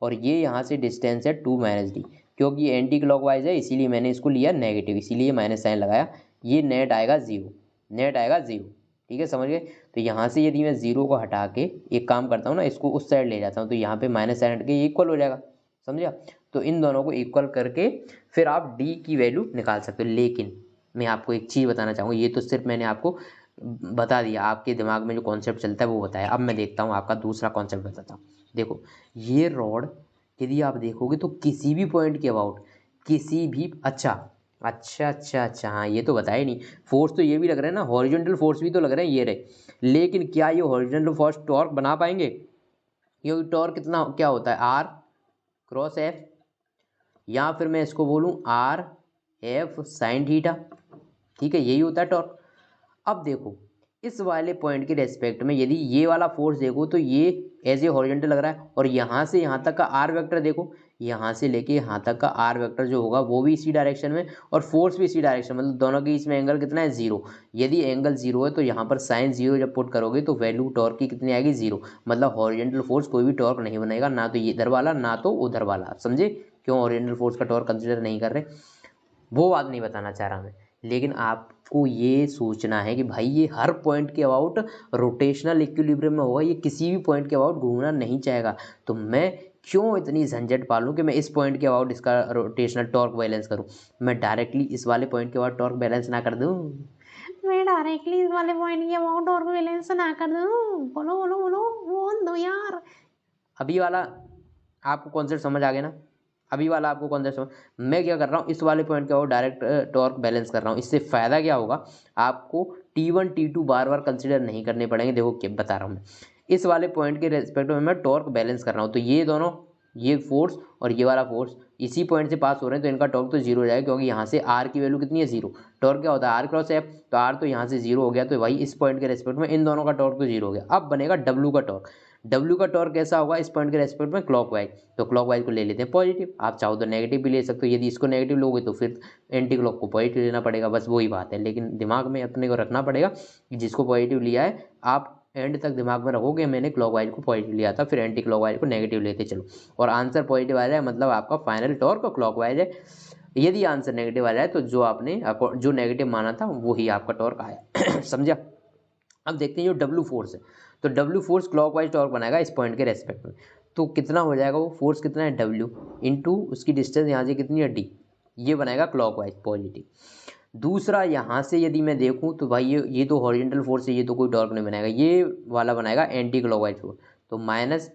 और ये यहाँ से डिस्टेंस है 2 - d, क्योंकि ये एंटी क्लॉकवाइज है इसीलिए मैंने इसको लिया नेगेटिव, इसीलिए माइनस साइन लगाया। ये नेट आएगा जीरो, नेट आएगा जीरो, ठीक है, समझ गए। तो यहाँ से यदि मैं जीरो को हटा के एक काम करता हूँ ना, इसको उस साइड ले जाता हूँ, तो यहाँ पे माइनस साइन हट के ये इक्वल हो जाएगा, समझा। तो इन दोनों को इक्वल करके फिर आप d की वैल्यू निकाल सकते हो। लेकिन मैं आपको एक चीज़ बताना चाहूँगा, ये तो सिर्फ मैंने आपको बता दिया, आपके दिमाग में जो कॉन्सेप्ट चलता है वो बताया। अब मैं देखता हूँ आपका दूसरा कॉन्सेप्ट बताता हूँ। देखो ये रॉड यदि आप देखोगे तो किसी भी पॉइंट के अबाउट, किसी भी, अच्छा हाँ, ये तो बताया ही नहीं। फोर्स तो ये भी लग रहा है ना, हॉरिजॉन्टल फोर्स भी तो लग रहे हैं ये रहे, लेकिन क्या ये हॉरिजॉन्टल फोर्स टॉर्क बना पाएंगे, क्योंकि टॉर्क कितना क्या होता है, आर क्रॉस एफ, या फिर मैं इसको बोलूँ आर एफ साइन थीटा, ठीक है, यही होता है टॉर्क। अब देखो इस वाले पॉइंट के रेस्पेक्ट में यदि ये वाला फोर्स देखो तो ये एज ए हॉरिजॉन्टल लग रहा है, और यहाँ से यहाँ तक का आर वेक्टर देखो, यहाँ से लेके यहाँ तक का आर वेक्टर जो होगा वो भी इसी डायरेक्शन में, और फोर्स भी इसी डायरेक्शन, मतलब दोनों के इसमें एंगल कितना है, जीरो। यदि एंगल जीरो है तो यहाँ पर साइन जीरो जब पुट करोगे तो वैल्यू टॉर्क की कितनी आएगी, जीरो। मतलब हॉरिजॉन्टल फोर्स कोई भी टॉर्क नहीं बनेगा, ना तो इधर वाला ना तो उधर वाला, समझे। क्यों हॉरिजॉन्टल फोर्स का टॉर्क कंसिडर नहीं कर रहे, वो बात नहीं बताना चाह रहा मैं। लेकिन आपको ये सोचना है कि भाई ये हर पॉइंट के अबाउट रोटेशनल इक्विलिब्रियम में होगा, ये किसी भी पॉइंट के अबाउट घूमना नहीं चाहेगा। तो मैं क्यों इतनी झंझट पालूं कि मैं इस पॉइंट के अबाउट इसका रोटेशनल टॉर्क बैलेंस करूं, मैं डायरेक्टली इस वाले पॉइंट के अबाउट टॉर्क बैलेंस ना कर दूं, मैं डायरेक्टली इस वाले पॉइंट के अबाउट टॉर्क बैलेंस ना कर दूं। बोलो बोलो बोलो, बोल दो यार। अभी वाला आपको कॉन्सेप्ट समझ आ गया ना, अभी वाला आपको कॉन्सेप्ट समझ। मैं क्या कर रहा हूँ, इस वाले पॉइंट के वो डायरेक्ट टॉर्क बैलेंस कर रहा हूँ। इससे फ़ायदा क्या होगा, आपको T1 T2 बार बार कंसिडर नहीं करने पड़ेंगे। देखो क्या बता रहा हूँ मैं, इस वाले पॉइंट के रेस्पेक्ट में मैं टॉर्क बैलेंस कर रहा हूँ, तो ये दोनों, ये फोर्स और ये वाला फोर्स इसी पॉइंट से पास हो रहे हैं, तो इनका टॉर्क तो जीरो हो जाएगा, क्योंकि यहाँ से आर की वैल्यू कितनी है, जीरो। टॉर्क क्या होता है, आर क्रॉस एफ, तो आर तो यहाँ से जीरो हो गया, तो भाई इस पॉइंट के रेस्पेक्ट में इन दोनों का टॉर्क तो जीरो हो गया। अब बनेगा डब्ल्यू का टॉर्क। डब्ल्यू का टॉर्क कैसा होगा इस पॉइंट के रेस्पेक्ट में, क्लॉकवाइज। तो क्लॉकवाइज को ले लेते हैं पॉजिटिव, आप चाहो तो नेगेटिव भी ले सकते हो। यदि इसको नेगेटिव लोगे तो फिर एंटी क्लॉक को पॉजिटिव लेना पड़ेगा, बस वही बात है। लेकिन दिमाग में अपने को रखना पड़ेगा कि जिसको पॉजिटिव लिया है आप एंड तक दिमाग में रखोगे, मैंने क्लॉकवाइज को पॉजिटिव लिया था, फिर एंटी क्लॉकवाइज को नेगेटिव लेते चलो, और आंसर पॉजिटिव आ जाए मतलब आपका फाइनल टॉर्क क्लॉकवाइज है। यदि आंसर नेगेटिव आ जाए तो जो आपने जो नेगेटिव माना था वही आपका टॉर्क आया। समझा। अब देखते हैं जो डब्ल्यू फोर्स है, तो डब्ल्यू फोर्स क्लॉकवाइज टॉर्क बनाएगा इस पॉइंट के रेस्पेक्ट में। तो कितना हो जाएगा, वो फोर्स कितना है, डब्ल्यू इंटू उसकी डिस्टेंस यहाँ से कितनी है, डी, ये बनाएगा क्लॉकवाइज पॉजिटिव। दूसरा यहाँ से यदि मैं देखूँ तो भाई ये तो हॉरिजॉन्टल फोर्स है, ये तो कोई टॉर्क नहीं बनाएगा, ये वाला बनाएगा एंटी क्लॉकवाइज फोर्स। तो माइनस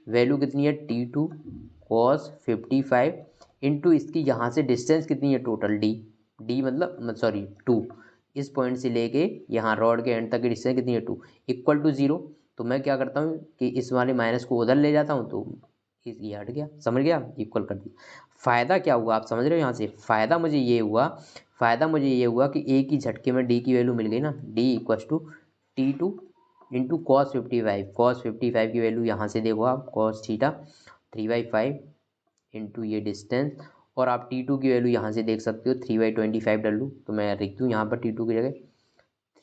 वैल्यू कितनी है, T2 cos 55 इंटू इसकी यहाँ से डिस्टेंस कितनी है टोटल, डी, डी मतलब सॉरी 2, इस पॉइंट से लेके यहाँ रॉड के एंड तक की डिस्टेंस कितनी है, 2 इक्वल टू 0। तो मैं क्या करता हूँ कि इस वाले माइनस को उधर ले जाता हूँ, तो ये हट गया, समझ गया, इक्वल कर दिया। फ़ायदा क्या हुआ आप समझ रहे हो, यहाँ से फ़ायदा मुझे ये हुआ कि एक ही झटके में डी की वैल्यू मिल गई ना, D equal to T2 into cos 55 की वैल्यू यहाँ से देखो आप, कॉस थीटा 3/5 इंटू ये डिस्टेंस, और आप T2 की वैल्यू यहाँ से देख सकते हो 3/25 डब्ल्यू, तो मैं लिख दूँ यहाँ पर T2 की जगह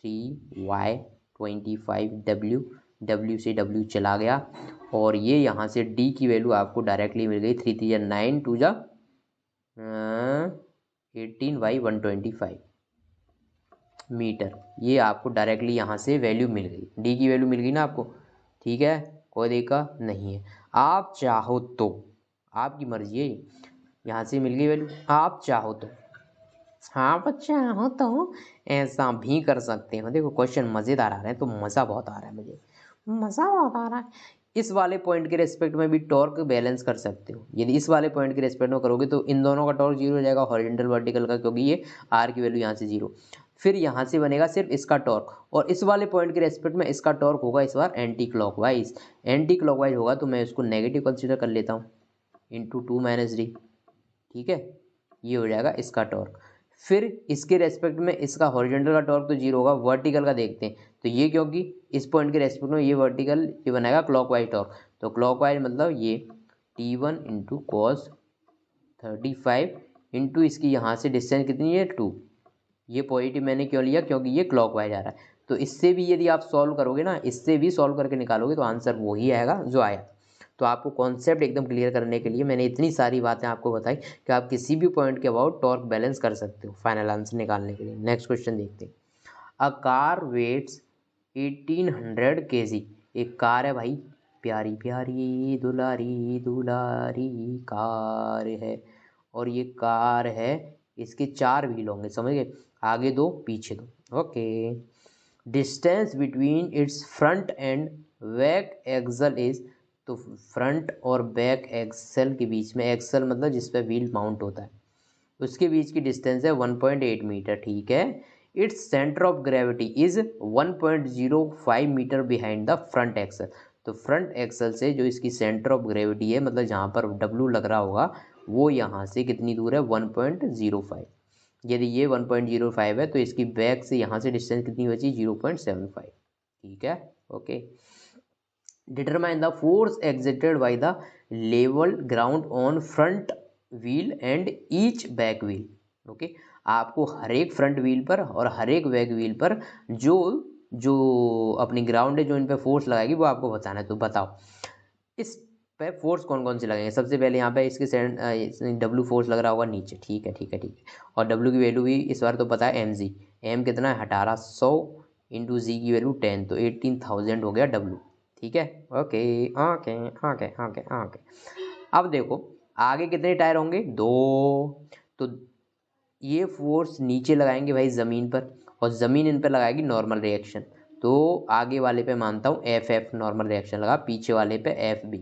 3/25 डब्ल्यू, डब्ल्यू से डब्ल्यू चला गया, और ये यहाँ से D की वैल्यू आपको डायरेक्टली मिल गई 3 3 9 2 18/125 मीटर। ये आपको डायरेक्टली यहाँ से वैल्यू मिल गई, डी की वैल्यू मिल गई ना आपको, ठीक है, कोई दिक्कत नहीं है। आप चाहो तो, आपकी मर्जी है, यहाँ से मिल गई वैल्यू, आप चाहो तो, हाँ बच्चा हो तो ऐसा भी कर सकते हो। देखो क्वेश्चन मज़ेदार आ रहे हैं, तो मज़ा बहुत आ रहा है, मुझे मज़ा बहुत आ रहा है। इस वाले पॉइंट के रेस्पेक्ट में भी टॉर्क बैलेंस कर सकते हो। यदि इस वाले पॉइंट के रेस्पेक्ट में करोगे तो इन दोनों का टॉर्क जीरो हो जाएगा, हॉरिजॉन्टल वर्टिकल का, क्योंकि ये आर की वैल्यू यहाँ से जीरो। फिर यहाँ से बनेगा सिर्फ इसका टॉर्क, और इस वाले पॉइंट के रेस्पेक्ट में इसका टॉर्क होगा इस बार एंटी क्लॉकवाइज। एंटी क्लॉकवाइज होगा तो मैं इसको नेगेटिव कंसिडर कर लेता हूँ, इंटू 2 - d, ठीक है। ये हो जाएगा इसका टॉर्क। फिर इसके रेस्पेक्ट में इसका हॉरिजॉन्टल का टॉर्क तो जीरो होगा, वर्टिकल का देखते हैं। तो ये क्योंकि इस पॉइंट के रेस्पेक्ट में ये वर्टिकल ये बनाएगा क्लॉकवाइज टॉर्क। तो क्लॉकवाइज मतलब ये T1 इंटू कॉस 35 इंटू इसकी यहाँ से डिस्टेंस कितनी है 2। ये पॉजिटिव मैंने क्यों लिया, क्योंकि ये क्लॉकवाइज आ रहा है। तो इससे भी यदि आप सॉल्व करोगे ना, इससे भी सॉल्व करके निकालोगे तो आंसर वही आएगा जो आया। तो आपको कॉन्सेप्ट एकदम क्लियर करने के लिए मैंने इतनी सारी बातें आपको बताई कि आप किसी भी पॉइंट के अबाउट टॉर्क बैलेंस कर सकते हो फाइनल आंसर निकालने के लिए। नेक्स्ट क्वेश्चन देखते हैं। A car weighs 1800 kg। एक कार है भाई, प्यारी प्यारी दुलारी दुलारी कार है, और ये कार है, इसके 4 व्हील होंगे, समझ गए, आगे 2 पीछे 2। Okay. Distance between its front and back axle is, तो फ्रंट और बैक एक्सल के बीच में, एक्सल मतलब जिस पे व्हील माउंट होता है, उसके बीच की डिस्टेंस है 1.8 मीटर, ठीक है। Its centre of gravity is 1.05 metre behind the front axle. तो फ्रंट एक्सल से जो इसकी सेंटर ऑफ ग्रेविटी है, मतलब जहाँ पर डब्लू लग रहा होगा, वो यहाँ से कितनी दूर है 1.05। यदि ये 1.05 है तो इसकी बैक से यहाँ से डिस्टेंस कितनी बची 0.75, ठीक है। Okay. Determine the force exerted by the level ground on front wheel and each back wheel. Okay, आपको हर एक फ्रंट व्हील पर और हर एक बैक व्हील पर जो जो अपनी ग्राउंड है, जो इन पे फोर्स लगाएगी, वो आपको बताना है। तो बताओ इस पे फोर्स कौन कौन से लगेंगे। सबसे पहले यहाँ पे इसके डब्लू फोर्स लग रहा होगा नीचे, ठीक है ठीक है ठीक है। और डब्लू की वैल्यू भी इस बार तो पता है एम जी, एम कितना है 1800 इंटू जी की वैल्यू 10, तो 18,000 हो गया डब्लू, ठीक है। Okay okay okay okay okay. अब देखो आगे कितने टायर होंगे 2, तो ये फोर्स नीचे लगाएंगे भाई ज़मीन पर, और ज़मीन इन पर लगाएगी नॉर्मल रिएक्शन। तो आगे वाले पे मानता हूँ एफ एफ नॉर्मल रिएक्शन लगा, पीछे वाले पे एफ बी,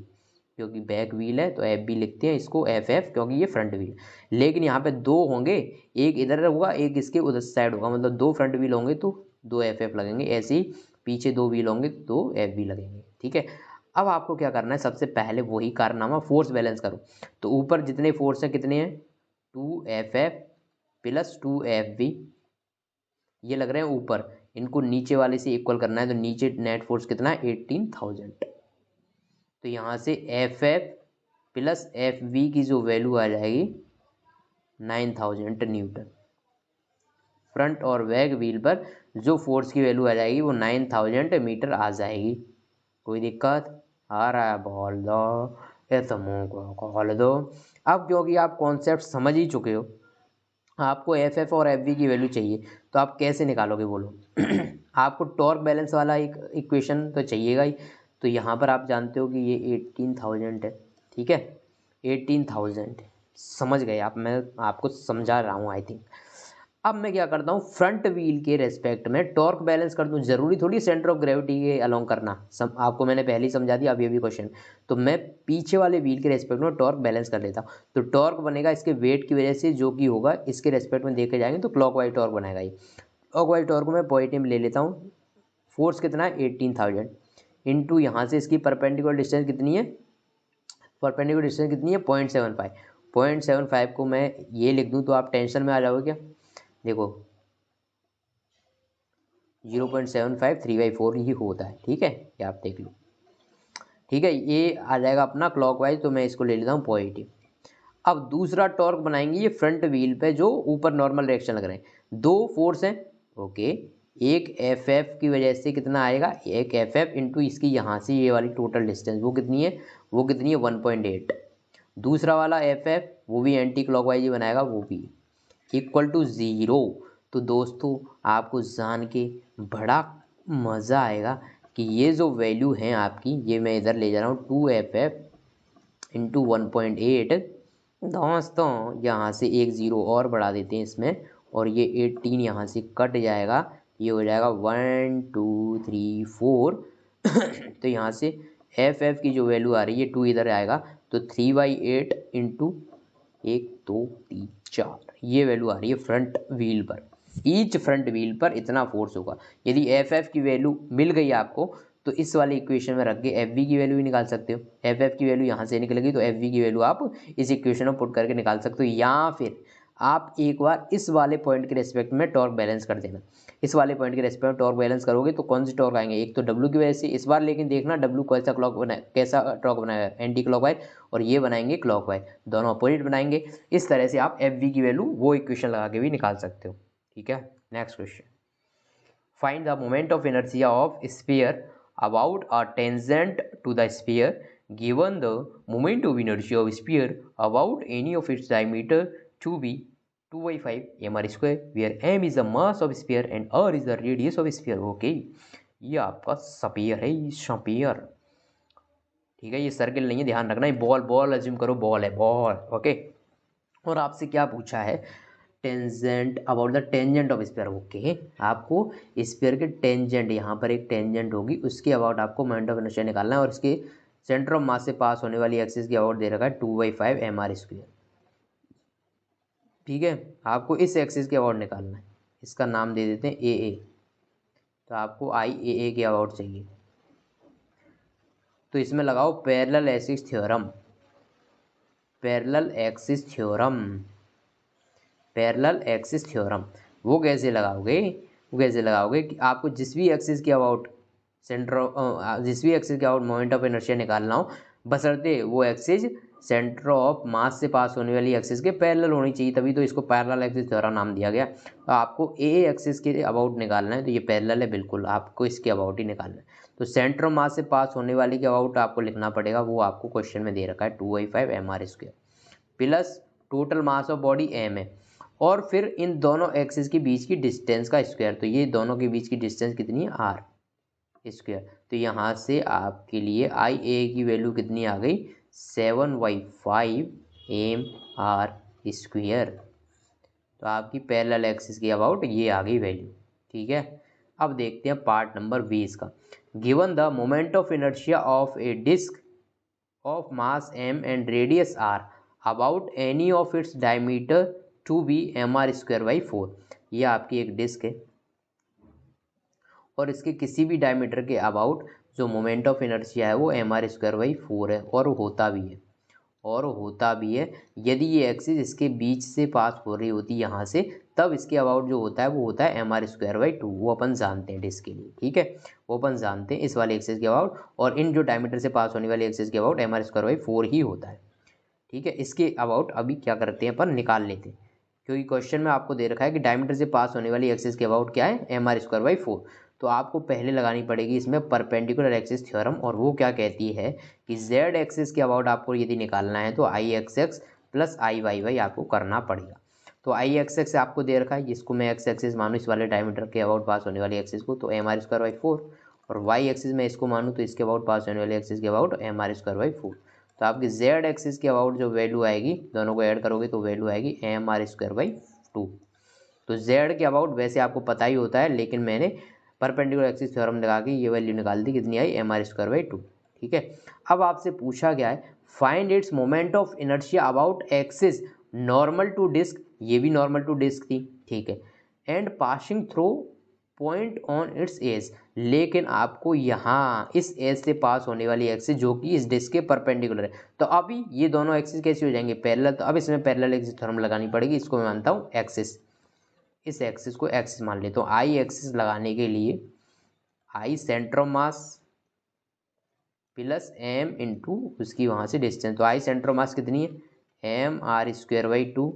क्योंकि बैक व्हील है तो एफ बी लिखते हैं इसको, एफ एफ क्योंकि ये फ्रंट व्हील। लेकिन यहाँ पे 2 होंगे, एक इधर होगा एक इसके उधर साइड होगा, मतलब 2 फ्रंट व्हील होंगे तो 2 एफ एफ लगेंगे। ऐसे ही पीछे 2 व्हील होंगे तो 2 एफ बी लगेंगे, ठीक है। अब आपको क्या करना है, सबसे पहले वही कारनामा, फोर्स बैलेंस करो। तो ऊपर जितने फोर्स हैं कितने हैं 2 F F plus 2 F B, ये लग रहे हैं ऊपर, इनको नीचे वाले से इक्वल करना है। तो नीचे नेट फोर्स कितना है 18,000। तो यहाँ से F F plus F B की जो वैल्यू आ जाएगी 9,000 न्यूटन। फ्रंट और बैक व्हील पर जो फोर्स की वैल्यू आ जाएगी वो 9,000 मीटर आ जाएगी। कोई दिक्कत आ रहा है बोल दो, ये तो मुँह को खोल दो। अब क्योंकि आप कॉन्सेप्ट समझ ही चुके हो, आपको एफ एफ और एफ बी की वैल्यू चाहिए, तो आप कैसे निकालोगे बोलो। आपको टॉर्क बैलेंस वाला एक इक्वेशन तो चाहिएगा ही। तो यहाँ पर आप जानते हो कि ये 18,000 है, ठीक है, 18,000 समझ गए आप, मैं आपको समझा रहा हूँ आई थिंक। अब मैं क्या करता हूँ, फ्रंट व्हील के रेस्पेक्ट में टॉर्क बैलेंस कर दूँ, जरूरी थोड़ी सेंटर ऑफ ग्रेविटी के अलोंग करना, आपको मैंने पहले ही समझा दिया। अब ये भी क्वेश्चन, तो मैं पीछे वाले व्हील के रेस्पेक्ट में टॉर्क बैलेंस कर लेता हूँ। तो टॉर्क बनेगा इसके वेट की वजह से, जो कि होगा इसके रेस्पेक्ट में देखे जाएंगे तो क्लॉकवाइज टॉर्क बनेगा। ये क्लॉकवाइज टॉर्क को मैं पॉजिटिव ले लेता हूँ। फोर्स कितना है 18,000 इंटू यहाँ से इसकी परपेंडिकुलर डिस्टेंस कितनी है, परपेंडिकुलर डिस्टेंस कितनी है 0.75। 0.75 को मैं ये लिख दूँ तो आप टेंशन में आ जाओगे क्या। देखो 0.75 3/4 ही होता है, ठीक है, ये आप देख लो, ठीक है। ये आ जाएगा अपना क्लॉकवाइज, तो मैं इसको ले लेता हूँ पॉजिटिव। अब दूसरा टॉर्क बनाएंगे ये फ्रंट व्हील पे, जो ऊपर नॉर्मल रिएक्शन लग रहे हैं, 2 फोर्स हैं। ओके, एक एफ एफ की वजह से कितना आएगा, एक एफ एफ इंटू इसकी यहाँ से ये वाली टोटल डिस्टेंस वो कितनी है, वो कितनी है 1.8। दूसरा वाला एफ एफ वो भी एंटी क्लॉकवाइज ही बनाएगा, वो भी इक्वल टू 0। तो दोस्तों आपको जान के बड़ा मज़ा आएगा कि ये जो वैल्यू है आपकी, ये मैं इधर ले जा रहा हूँ 2 एफ एफ इंटू 1.8। दोस्तों यहाँ से एक ज़ीरो और बढ़ा देते हैं इसमें, और ये 18 यहाँ से कट जाएगा, ये हो जाएगा 1 2 3 4। तो यहाँ से एफ एफ की जो वैल्यू आ रही है 2 इधर आएगा, तो 3/8 इंटू 1 2 3 4, ये वैल्यू आ रही है फ्रंट व्हील पर। ईच फ्रंट व्हील पर इतना फोर्स होगा। यदि एफ एफ की वैल्यू मिल गई आपको, तो इस वाले इक्वेशन में रख के एफ बी की वैल्यू भी निकाल सकते हो। एफ एफ की वैल्यू यहाँ से निकलेगी, तो एफ बी की वैल्यू आप इस इक्वेशन में पुट करके निकाल सकते हो। या फिर आप एक बार इस वाले पॉइंट के रेस्पेक्ट में टॉर्क बैलेंस कर देना। इस वाले पॉइंट के रेस्पेक्ट में टॉर्क बैलेंस करोगे तो कौन सी टॉर्क आएंगे, एक तो डब्ल्यू की वजह से इस बार, लेकिन देखना डब्ल्यू कैसा टॉर्क बनाएगा, एंटी क्लॉकवाइज, और ये बनाएंगे क्लॉकवाइज, दोनों अपोजिट बनाएंगे। इस तरह से आप एफ वी की वैल्यू वो इक्वेशन लगा के भी निकाल सकते हो। ठीक है, next question, find the moment of inertia of sphere about a tangent to the sphere given the moment of inertia of sphere about any of its diameter to be 2/5 m r square where m is the mass of sphere and r is the radius of sphere। Okay, ये आपका sphere है, sphere. ठीक है, ये circle नहीं है, ध्यान रखना, ये बॉल, बॉल अज्यूम करो, बॉल है, बॉल। ओके, और आपसे क्या पूछा है, tangent about the tangent of sphere. Okay, आपको स्फीयर के टेंजेंट, यहाँ पर एक टेंजेंट होगी, उसके अबाउट आपको मोमेंट ऑफ इनर्शिया निकालना है, और इसके सेंटर ऑफ मास से पास होने वाली एक्सिस की अबाउट दे रखा है 2/5 m r²। ठीक है, आपको इस एक्सिस के अबाउट निकालना है, इसका नाम दे देते हैं ए, तो आपको IAA के अबाउट चाहिए। तो इसमें लगाओ parallel axis theorem, parallel axis theorem, parallel axis theorem. वो कैसे लगाओगे, वो कैसे लगाओगे कि आपको जिस भी एक्सिस के अबाउट जिस भी एक्सिस के अबाउट मोमेंट ऑफ इनर्शिया निकालना हो, बशर्ते वो एक्सिस सेंटर ऑफ मास से पास होने वाली एक्सिस के पैरेलल होनी चाहिए, तभी तो इसको पैरेलल एक्सिस थ्योरम नाम दिया गया। तो आपको ए एक्सिस के अबाउट निकालना है, तो ये पैरेलल है बिल्कुल, आपको इसके अबाउट ही निकालना है। तो सेंटर ऑफ मास से पास होने वाली के अबाउट आपको लिखना पड़ेगा, वो आपको क्वेश्चन में दे रखा है 2/5 m r² plus total mass of body m है, और फिर इन दोनों एक्सिस के बीच की डिस्टेंस का स्क्वायर, तो ये दोनों के बीच की डिस्टेंस कितनी है, r²। तो यहाँ से आपके लिए IA की वैल्यू कितनी आ गई, 7/5 m r²। तो आपकी पैरेलल एक्सिस की अबाउट ये आ गई वैल्यू। ठीक है, अब देखते हैं पार्ट नंबर 20 का। Given the moment of inertia of a disc of mass m and radius r about any of its diameter to be mr²/4। ये आपकी एक डिस्क है और इसके किसी भी डायमीटर के अबाउट जो मोमेंट ऑफ इनर्शिया है वो mr²/4 है, और होता भी है, और होता भी है यदि ये एक्सिस इसके बीच से पास हो रही होती यहाँ से, तब इसके अबाउट जो होता है वो होता है mr²/2। वो अपन जानते हैं डिस्क के लिए। ठीक है, वो अपन जानते हैं इस वाले एक्सिस के अबाउट, और इन जो डायमीटर से पास होने वाली एक्सिस के अबाउट mr²/4 ही होता है। ठीक है, इसके अबाउट अभी क्या करते हैं, अपन निकाल लेते हैं, क्योंकि क्वेश्चन में आपको दे रखा है कि डायमीटर से पास होने वाली एक्सिस के अबाउट क्या है, mr²/4। तो आपको पहले लगानी पड़ेगी इसमें परपेंडिकुलर एक्सिस थ्योरम, और वो क्या कहती है कि z एक्सिस के अबाउट आपको यदि निकालना है तो IXX प्लस IYY आपको करना पड़ेगा। तो IXX आपको दे रखा है, इसको मैं x एक्सिस मानूँ इस वाले डायमीटर के अबाउट पास होने वाली एक्सिस को, तो mr²/4, और y एक्सिस में इसको मानूँ तो इसके अबाउट पास होने वाली एक्सिस के अबाउट mr²/4। तो आपकी z एक्सिस के अबाउट जो वैल्यू आएगी, दोनों को ऐड करोगे तो वैल्यू आएगी mr²/2। तो z के अबाउट वैसे आपको पता ही होता है, लेकिन मैंने परपेंडिकुलर एक्सिस थ्योरम लगा के ये वैल्यू निकाल दी, कितनी आई, mr²/2। ठीक है, अब आपसे पूछा गया है find its moment of inertia about axis normal to disc, ये भी नॉर्मल टू डिस्क थी। ठीक है, and passing through point on its edge, लेकिन आपको यहाँ इस एज से पास होने वाली एक्सिस जो कि इस डिस्क के परपेंडिकुलर है, तो अभी ये दोनों एक्सिस कैसे हो जाएंगे, पैरेलल। तो अब इसमें पैरेलल एक्सिस थ्योरम लगानी पड़ेगी, इसको मैं मानता हूँ एक्सिस, इस एक्सिस को एक्सिस मान लेता हूँ। आई एक्सिस लगाने के लिए I centre of mass plus m into उसकी वहाँ से डिस्टेंस, तो आई सेंटर ऑफ मास कितनी है, mr²/2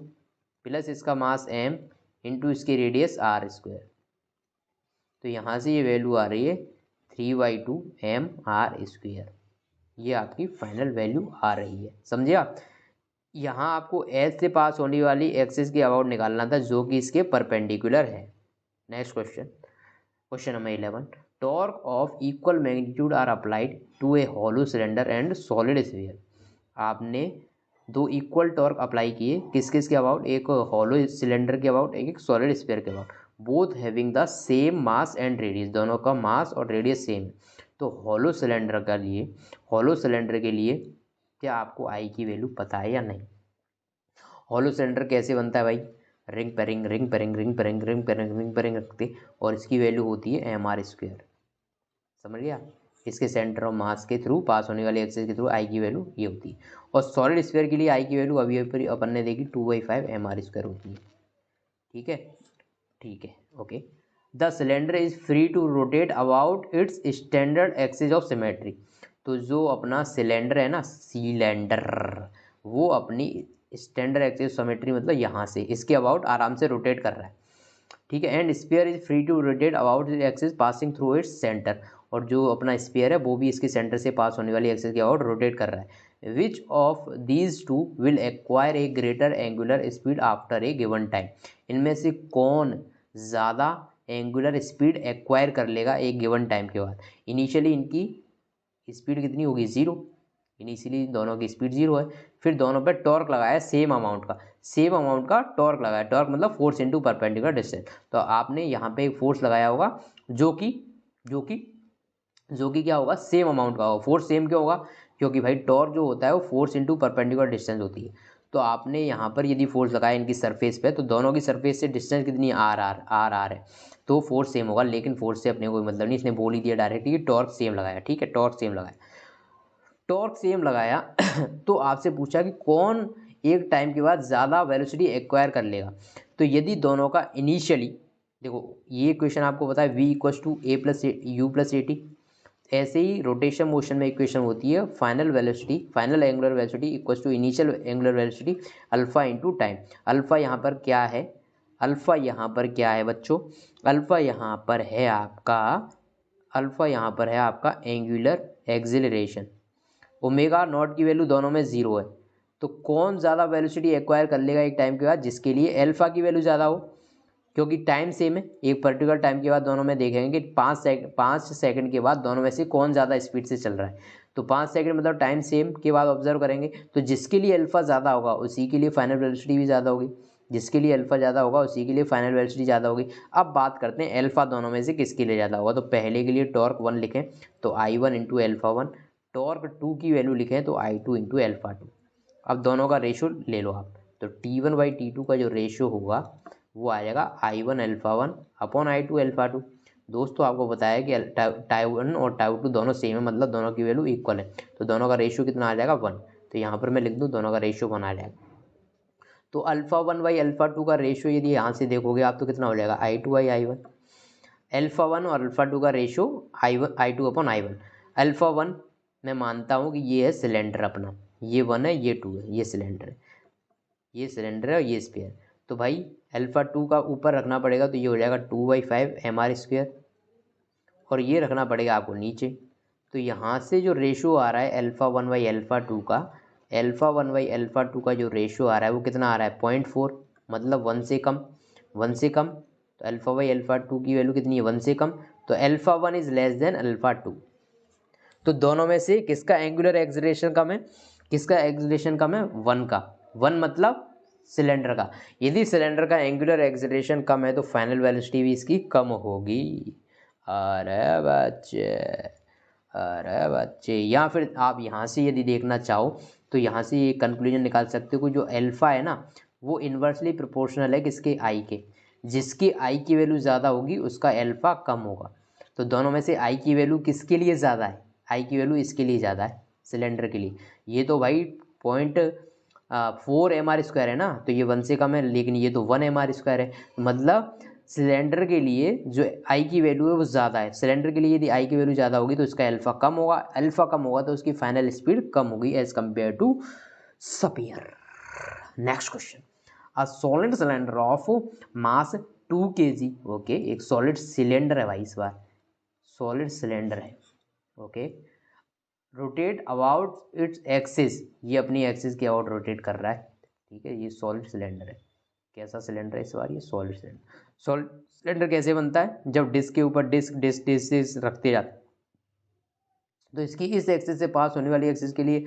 प्लस इसका मास m इंटू इसकी रेडियस r²। तो यहाँ से ये वैल्यू आ रही है 3/2 mr²। ये आपकी फाइनल वैल्यू आ रही है, समझे आप। यहाँ आपको एज से पास होने वाली एक्सिस के अबाउट निकालना था जो कि इसके परपेंडिकुलर है। Next question, question number 11, torque of equal magnitude are applied to a hollow cylinder and solid sphere. आपने दो इक्वल टॉर्क अप्लाई किए, किस किस के अबाउट, एक हॉलो सिलेंडर के अबाउट, एक सॉलिड स्फीयर के about, both having the same mass and radius, दोनों का मास और रेडियस सेम है। तो हॉलो सिलेंडर के लिए क्या आपको आई की वैल्यू पता है या नहीं। हॉलो सिलेंडर कैसे बनता है भाई, रिंग पेरिंग रखते, और इसकी वैल्यू होती है mr²। समझ गया, इसके सेंटर ऑफ मास के थ्रू पास होने वाली एक्सिस के थ्रू आई की वैल्यू ये होती है। और सॉलिड स्फीयर के लिए आई की वैल्यू अभी अपन ने देखी 2/5 mr² होती है। ठीक है, ठीक है, okay. The cylinder is free to rotate about its standard axis of symmetry. तो जो अपना सिलेंडर है ना, सिलेंडर, वो अपनी स्टैंडर्ड एक्सिस सिमेट्री मतलब यहाँ से इसके अबाउट आराम से रोटेट कर रहा है। ठीक है, and sphere is free to rotate about its axis passing through its centre. और जो अपना स्फीयर है वो भी इसके सेंटर से पास होने वाली एक्सिस के अबाउट रोटेट कर रहा है। Which of these two will acquire a greater angular speed after a given time. इनमें से कौन ज़्यादा एंगुलर स्पीड एक्वायर कर लेगा एक गिवन टाइम के बाद। इनिशियली इनकी स्पीड कितनी होगी, 0। इनिशियली दोनों की स्पीड 0 है। फिर दोनों पे टॉर्क लगाया सेम अमाउंट का टॉर्क लगाया। टॉर्क मतलब फोर्स इनटू परपेंडिकुलर डिस्टेंस। तो आपने यहाँ पे एक फोर्स लगाया होगा जो कि क्या होगा, सेम अमाउंट का होगा। फोर्स सेम क्यों होगा, क्योंकि भाई टॉर्क जो होता है वो फोर्स इनटू परपेंडिकुलर डिस्टेंस होती है। तो आपने यहाँ पर यदि फोर्स लगाया इनकी सरफेस पे, तो दोनों की सरफेस से डिस्टेंस कितनी आर है, तो फोर्स सेम होगा। लेकिन फोर्स से अपने कोई मतलब नहीं, इसने बोल ही दिया डायरेक्टली कि टॉर्क सेम लगाया। ठीक है, टॉर्क सेम लगाया तो आपसे पूछा कि कौन एक टाइम के बाद ज़्यादा वेलोसिटी एक्वायर कर लेगा। तो यदि दोनों का इनिशियली, देखो ये क्वेश्चन आपको पता है v = a+u+at। ऐसे ही रोटेशन मोशन में इक्वेशन होती है final angular velocity equals to initial angular velocity alpha into time. Alpha यहाँ पर क्या है, बच्चों, अल्फा यहाँ पर है आपका एंगुलर एक्सिलरेशन। ओमेगा नॉट की वैल्यू दोनों में 0 है। तो कौन ज़्यादा वेलोसिटी एक्वायर कर लेगा एक टाइम के बाद, जिसके लिए अल्फा की वैल्यू ज़्यादा हो, क्योंकि टाइम सेम है। एक पर्टिकुलर टाइम के बाद दोनों में देखेंगे कि 5 सेकंड के बाद दोनों में से कौन ज़्यादा स्पीड से चल रहा है। तो 5 सेकंड मतलब टाइम सेम के बाद ऑब्जर्व करेंगे, तो जिसके लिए अल्फा ज़्यादा होगा उसी के लिए फाइनल वेलोसिटी भी ज़्यादा होगी। जिसके लिए अल्फा ज़्यादा होगा उसी के लिए फाइनल वेलोसिटी ज़्यादा होगी। अब बात करते हैं अल्फा दोनों में से किसके लिए ज़्यादा होगा। तो पहले के लिए टॉर्क 1 लिखें तो I1 इंटू अल्फा 1, टॉर्क 2 की वैल्यू लिखें तो I2 इंटू अल्फा 2। अब दोनों का रेशो ले लो आप, तो T1/T2 का जो रेशो होगा वो आ जाएगा I1 alpha 1 upon I2 alpha 2। दोस्तों आपको बताया कि टाउ1 और टाउ2 दोनों सेम है, मतलब दोनों की वैल्यू इक्वल है। तो दोनों का रेशो कितना आ जाएगा, 1। तो यहाँ पर मैं लिख दूँ दोनों का रेशो 1 आ जाएगा। तो अल्फा 1/अल्फा 2 का रेशो यदि यहाँ से देखोगे आप तो कितना हो जाएगा, I2/I1। अल्फा 1 और अल्फा 2 का ratio I2 upon I1। Alpha 1 मैं मानता हूँ कि ये है सिलेंडर अपना, ये 1 है ये 2 है, ये सिलेंडर है, है और ये स्फीयर। तो भाई अल्फा 2 का ऊपर रखना पड़ेगा, तो ये हो जाएगा 2/5 mr², और ये रखना पड़ेगा आपको नीचे। तो यहाँ से जो रेशो आ रहा है अल्फा 1/अल्फा 2 का, जो रेशो आ रहा है वो कितना आ रहा है, 0.4, मतलब 1 से कम। तो अल्फा/अल्फा 2 की वैल्यू कितनी है, 1 से कम। तो alpha 1 is less than alpha 2। तो दोनों में से किसका एंगुलर एक्सीलरेशन कम है, 1 का। 1 मतलब सिलेंडर का। यदि सिलेंडर का एंगुलर एक्सीलरेशन कम है तो फाइनल वेलोसिटी भी इसकी कम होगी। अरे बच्चे, या फिर आप यहाँ से यदि देखना चाहो तो यहाँ से ये कंक्लूजन निकाल सकते हो कि जो अल्फा है ना वो इन्वर्सली प्रोपोर्शनल है किसके, आई के। जिसकी आई की वैल्यू ज़्यादा होगी उसका अल्फा कम होगा। तो दोनों में से आई की वैल्यू किसके लिए ज़्यादा है, आई की वैल्यू इसके लिए ज़्यादा है, सिलेंडर के लिए। ये तो भाई 0.4 mr² है ना, तो ये 1 से कम है, लेकिन ये तो 1 mr² है। मतलब सिलेंडर के लिए जो आई की वैल्यू है वो ज़्यादा है। सिलेंडर के लिए यदि आई की वैल्यू ज़्यादा होगी तो इसका अल्फा कम होगा, तो उसकी फाइनल स्पीड कम होगी as compare to sphere. Next question, a solid cylinder of mass 2 kg, okay, एक सॉलिड सिलेंडर है भाई, इस बार सॉलिड सिलेंडर है, okay, rotate about its axis, ये अपनी एक्सिस के अबाउट रोटेट कर रहा है। ठीक है, ये सॉलिड सिलेंडर है। कैसा सिलेंडर है इस बार, ये सॉलिड सिलेंडर कैसे बनता है, जब डिस्क के ऊपर डिस्क रखते जाते, तो इसकी इस एक्सिस से पास होने वाली एक्सिस के लिए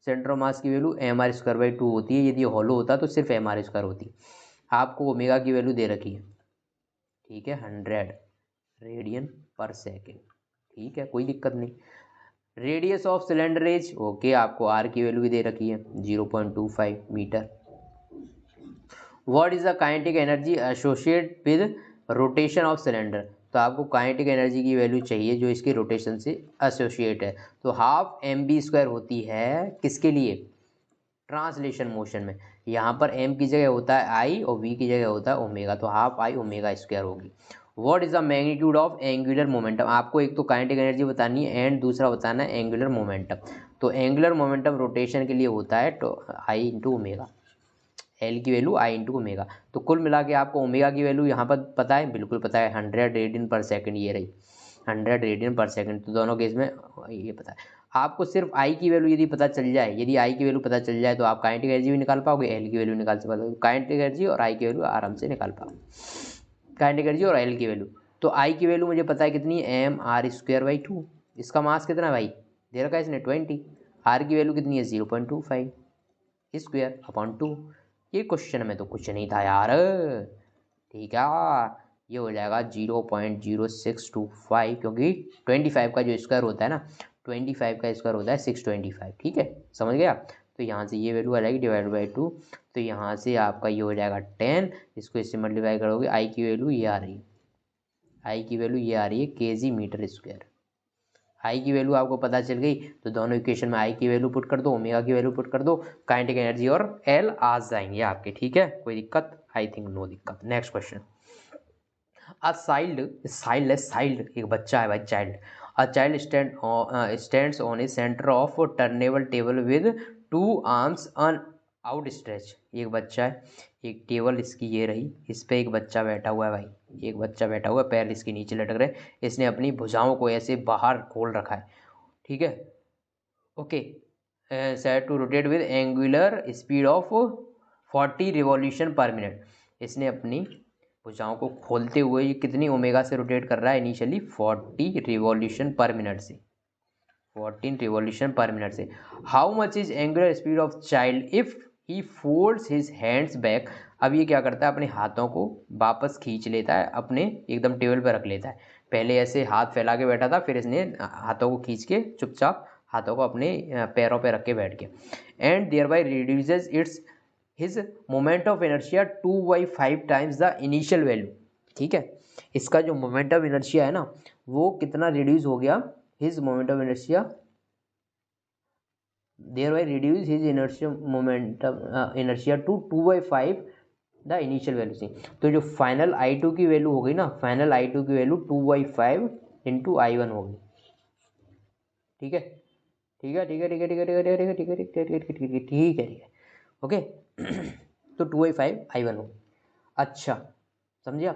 सेंटर ऑफ मास की वैल्यू mr²/2 होती है। यदि हॉलो होता तो सिर्फ mr² होती। आपको ओमेगा की वैल्यू दे रखी है, ठीक है, 100 रेडियन पर सेकेंड। ठीक है, कोई दिक्कत नहीं। Radius of cylinder is, okay, आपको आर की वैल्यू भी दे रखी है 0.25 metre. What is the kinetic energy associated with rotation of cylinder, तो आपको काइनेटिक एनर्जी की वैल्यू चाहिए जो इसके रोटेशन से एसोसिएट है। तो हाफ mv² होती है किसके लिए, ट्रांसलेशन मोशन में। यहाँ पर m की जगह होता है आई और v की जगह होता है ओमेगा, तो हाफ आई ओमेगा स्क्वायर होगी। What is the magnitude of angular momentum, आपको एक तो काइनेटिक एनर्जी बतानी है एंड दूसरा बताना है एंगुलर मोमेंटम। तो एंगुलर मोमेंटम रोटेशन के लिए होता है तो आई इंटू ओमेगा, एल की वैल्यू आई इंटू ओमेगा। तो कुल मिला के आपको ओमेगा की वैल्यू यहाँ पर पता है, बिल्कुल पता है, 100 रेडियन पर सेकंड, ये रही 100 रेडियन पर सेकंड। तो दोनों केस में ये पता है। आपको सिर्फ आई की वैल्यू यदि पता चल जाए, यदि आई की वैल्यू पता चल जाए तो आप काइनेटिक एनर्जी भी निकाल पाओगे, एल की वैल्यू निकाल पाओगे। काइनेटिक एनर्जी और आई की वैल्यू आराम से निकाल पाओगे, काइनेटिक एनर्जी और एल की वैल्यू। तो आई की वैल्यू मुझे पता है कितनी है, mr²/2। इसका मास कितना है भाई, दे रखा है इसने 20। आर की वैल्यू कितनी है 0.25 स्क्वायर अपॉन 2। ये क्वेश्चन में तो कुछ नहीं था यार, ठीक है। ये हो जाएगा 0.0625, क्योंकि 25 का जो स्क्वायर होता है ना, 25 का स्क्वायर होता है 625, ठीक है, समझ गया। तो यहाँ से ये वैल्यू आ जाएगी /2। तो यहाँ से आपका ये हो जाएगा 10, इसको इससे मल्टीप्लाई करोगे, आई की वैल्यू ये आ रही है, आई की वैल्यू ये आ रही है kg/m²। आई की वैल्यू आपको पता चल गई तो दोनों इक्वेशन में आई की वैल्यू पुट कर दो, ओमेगा की वैल्यू पुट कर दो, काइनेटिक एनर्जी और एल आ जाएंगे आपके, ठीक है। कोई दिक्कत, आई थिंक नो दिक्कत। नेक्स्ट क्वेश्चन, चाइल्ड एक बच्चा है भाई, child. A child stands on a centre of turnable table with 2 arms an out stretch. एक बच्चा है, एक टेबल इसकी ये रही, इस पे एक बच्चा बैठा हुआ है भाई, एक बच्चा बैठा हुआ है, पैर इसके नीचे लटक रहे, इसने अपनी भुजाओं को ऐसे बाहर खोल रखा है, ठीक है, okay. Set to rotate with angular speed of 40 revolution per minute. इसने अपनी भुजाओं को खोलते हुए ये कितनी ओमेगा से रोटेट कर रहा है, इनिशियली 40 रिवॉल्यूशन पर मिनट से, 14 रिवॉल्यूशन पर मिनट से। How much is angular speed of child if he folds his hands back. अब ये क्या करता है, अपने हाथों को वापस खींच लेता है, अपने एकदम टेबल पर रख लेता है। पहले ऐसे हाथ फैला के बैठा था, फिर इसने हाथों को खींच के चुपचाप हाथों को अपने पैरों पे रख के बैठ गया। And thereby reduces its his moment of inertia 2/5 times the initial value, ठीक है। इसका जो मोमेंट ऑफ इनर्शिया है ना, वो कितना रिड्यूस हो गया, his moment of inertia, thereby reduce his inertia momentum inertia to 2/5 the initial value से। तो जो फाइनल I2 की वैल्यू हो गई ना, फाइनल I2 की वैल्यू 2/5 इंटू I1 होगी, ठीक है, ठीक है, ठीक है, ठीक है, ठीक है, ठीक है, ठीक है, ठीक है, ठीक है, ठीक है, ठीक है, ठीक है, ठीक है, ओके। तो 2/5 I1 होगी। अच्छा, समझिए।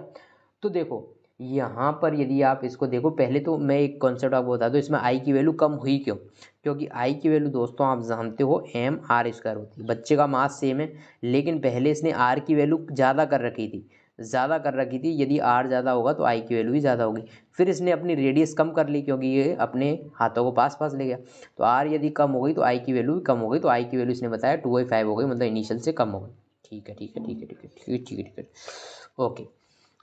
तो देखो यहाँ पर यदि आप इसको देखो, पहले तो मैं एक कॉन्सेप्ट आपको बता दूँ, इसमें आई की वैल्यू कम हुई क्यों, क्योंकि आई की वैल्यू दोस्तों आप जानते हो mr² होती है। बच्चे का मास सेम है, लेकिन पहले इसने आर की वैल्यू ज़्यादा कर रखी थी, ज़्यादा कर रखी थी। यदि आर ज़्यादा होगा तो आई की वैल्यू भी ज़्यादा होगी। फिर इसने अपनी रेडियस कम कर ली, क्योंकि ये अपने हाथों को पास पास ले गया। तो आर यदि कम हो गई तो आई की वैल्यू भी कम हो गई। तो आई की वैल्यू इसने बताया 2/5 हो गई, मतलब इनिशियल से कम हो गई। ठीक है, ठीक है, ठीक है, ठीक है, ठीक है, ठीक है, ठीक है, ओके।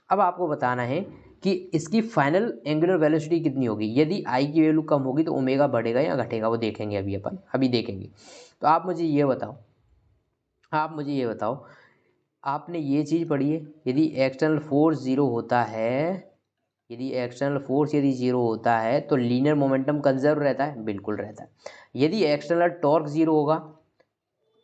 अब आपको बताना है कि इसकी फाइनल एंगुलर वेलोसिटी कितनी होगी। यदि आई की वैल्यू कम होगी तो ओमेगा बढ़ेगा या घटेगा, वो देखेंगे अभी, अपन अभी देखेंगे। तो आप मुझे ये बताओ, आपने ये चीज़ पढ़ी है, यदि एक्सटर्नल फोर्स जीरो होता है, यदि एक्सटर्नल फोर्स यदि जीरो होता है तो लीनियर मोमेंटम कंजर्व रहता है, बिल्कुल रहता है। यदि एक्सटर्नल टॉर्क जीरो होगा,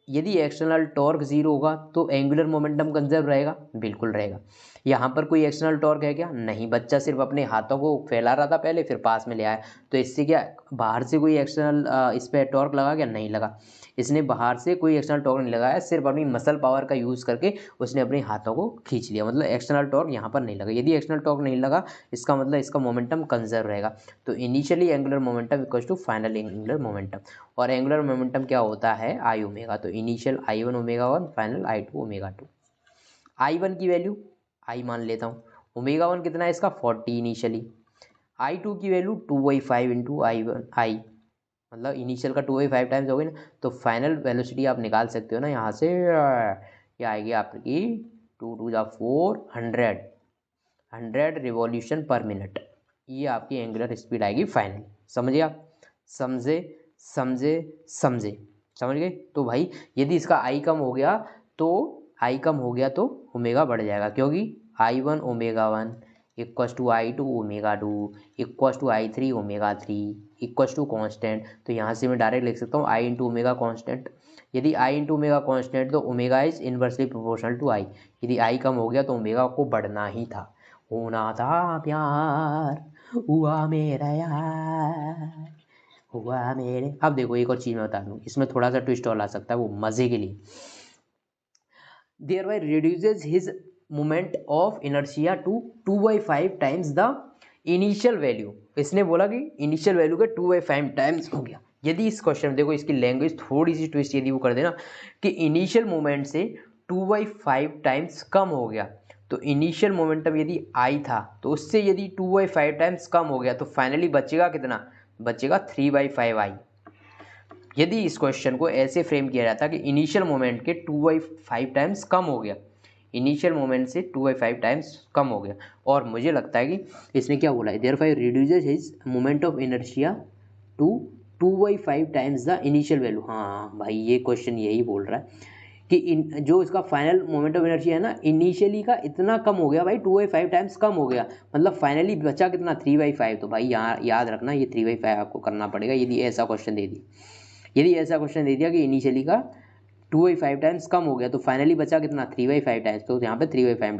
यदि एक्सटर्नल टॉर्क जीरो होगा तो एंगुलर मोमेंटम कंजर्व रहेगा, बिल्कुल रहेगा। यहाँ पर कोई एक्सटर्नल टॉर्क है क्या, नहीं। बच्चा सिर्फ अपने हाथों को फैला रहा था पहले, फिर पास में ले आया, तो इससे क्या बाहर से कोई एक्सटर्नल इस पर टॉर्क लगा क्या, नहीं लगा। इसने बाहर से कोई एक्सटर्नल टॉर्क नहीं लगाया, सिर्फ अपनी मसल पावर का यूज़ करके उसने अपने हाथों को खींच लिया, मतलब एक्सटर्नल टॉर्क यहाँ पर नहीं लगा। यदि एक्सटर्नल टॉर्क नहीं लगा, इसका मतलब इसका मोमेंटम कंजर्व रहेगा। तो initially angular momentum equals to final angular momentum, और एंगुलर मोमेंटम क्या होता है, आई ओमेगा। तो initial I1 omega 1, final I2 omega 2। I1 की वैल्यू आई मान लेता हूँ, ओमेगा 1 कितना है इसका 40 इनिशियली, I2 की वैल्यू 2/5 इंटू I1 आई, मतलब इनिशियल का 2/5 टाइम्स हो गई ना। तो फाइनल वेलोसिटी आप निकाल सकते हो ना यहाँ से, क्या आएगी आपकी 2×2 = 100 रिवॉल्यूशन पर मिनट। ये आपकी एंगुलर स्पीड आएगी फाइनल। समझिए आप, समझे समझे समझे, समझ गए। तो भाई यदि इसका आई कम हो गया तो ओमेगा बढ़ जाएगा, क्योंकि I1 omega 1 equals to I2 omega 2 equals to I3 omega 3 equals to constant. तो यहाँ से मैं डायरेक्ट लिख सकता हूँ I इंटू ओमेगा कॉन्स्टेंट। यदि I इंटू ओमेगा कॉन्स्टेंट तो omega is inversely proportional to I। यदि I कम हो गया तो ओमेगा को बढ़ना ही था। होना था प्यार हुआ मेरा यार हुआ मेरे। अब देखो एक और चीज़ मैं बता दूँ, इसमें थोड़ा सा ट्विस्ट और आ सकता है, वो मज़े के लिए। thereby reduces his moment of inertia to 2/5 times the initial value। इसने बोला कि इनिशियल वैल्यू का 2/5 टाइम्स हो गया। यदि इस क्वेश्चन में देखो इसकी लैंग्वेज थोड़ी सी ट्विस्ट यदि वो कर देना कि इनिशियल मोमेंट से 2/5 टाइम्स कम हो गया, तो इनिशियल मोमेंटम यदि आई था तो उससे यदि 2/5 टाइम्स कम हो गया तो फाइनली बचेगा कितना, बचेगा 3/5 आई। यदि इस क्वेश्चन को ऐसे फ्रेम किया जाता कि इनिशियल मोमेंट के 2/5 टाइम्स कम हो गया, इनिशियल मोमेंट से 2/5 टाइम्स कम हो गया, और मुझे लगता है कि इसने क्या बोला है, therefore reduces his moment of inertia to 2/5 times the initial value. हाँ भाई ये क्वेश्चन यही बोल रहा है कि जो इसका फाइनल मोमेंट ऑफ इनर्शिया है ना, इनिशियली का इतना कम हो गया भाई, 2/5 टाइम्स कम हो गया, मतलब फाइनली बचा कितना 3/5। तो भाई यहाँ याद रखना ये 3/5 आपको करना पड़ेगा यदि ऐसा क्वेश्चन दे दिया। यदि ऐसा क्वेश्चन दे दिया कि इनिशियली का 2/5 टाइम्स कम हो गया तो फाइनली बचा कितना 3/5 टाइम्स, तो यहाँ पे 3/5।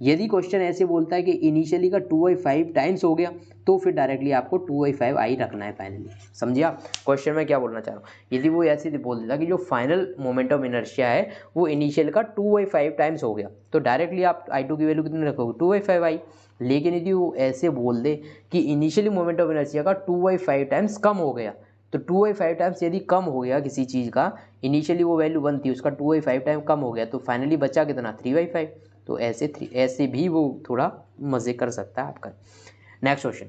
यदि क्वेश्चन ऐसे बोलता है कि इनिशियली का 2/5 टाइम्स हो गया तो फिर डायरेक्टली आपको 2/5 आई रखना है फाइनली। समझिए आप क्वेश्चन में क्या बोलना चाह रहा हूँ। यदि वो ऐसे बोल देता कि जो फाइनल मोमेंट ऑफ इनर्शिया है वो इनिशियल का 2/5 टाइम्स हो गया तो डायरेक्टली आप I2 की वैल्यू कितनी रखोगे 2/5 आई। लेकिन यदि वो ऐसे बोल दे कि इनिशियली मोमेंट ऑफ इनर्शिया का 2/5 टाइम्स कम हो गया, तो 2/5 टाइम्स यदि कम हो गया किसी चीज़ का, इनिशियली वो वैल्यू 1 थी उसका 2/5 टाइम कम हो गया तो फाइनली बचा कितना 3/5। तो ऐसे भी वो थोड़ा मज़े कर सकता है आपका। Next question,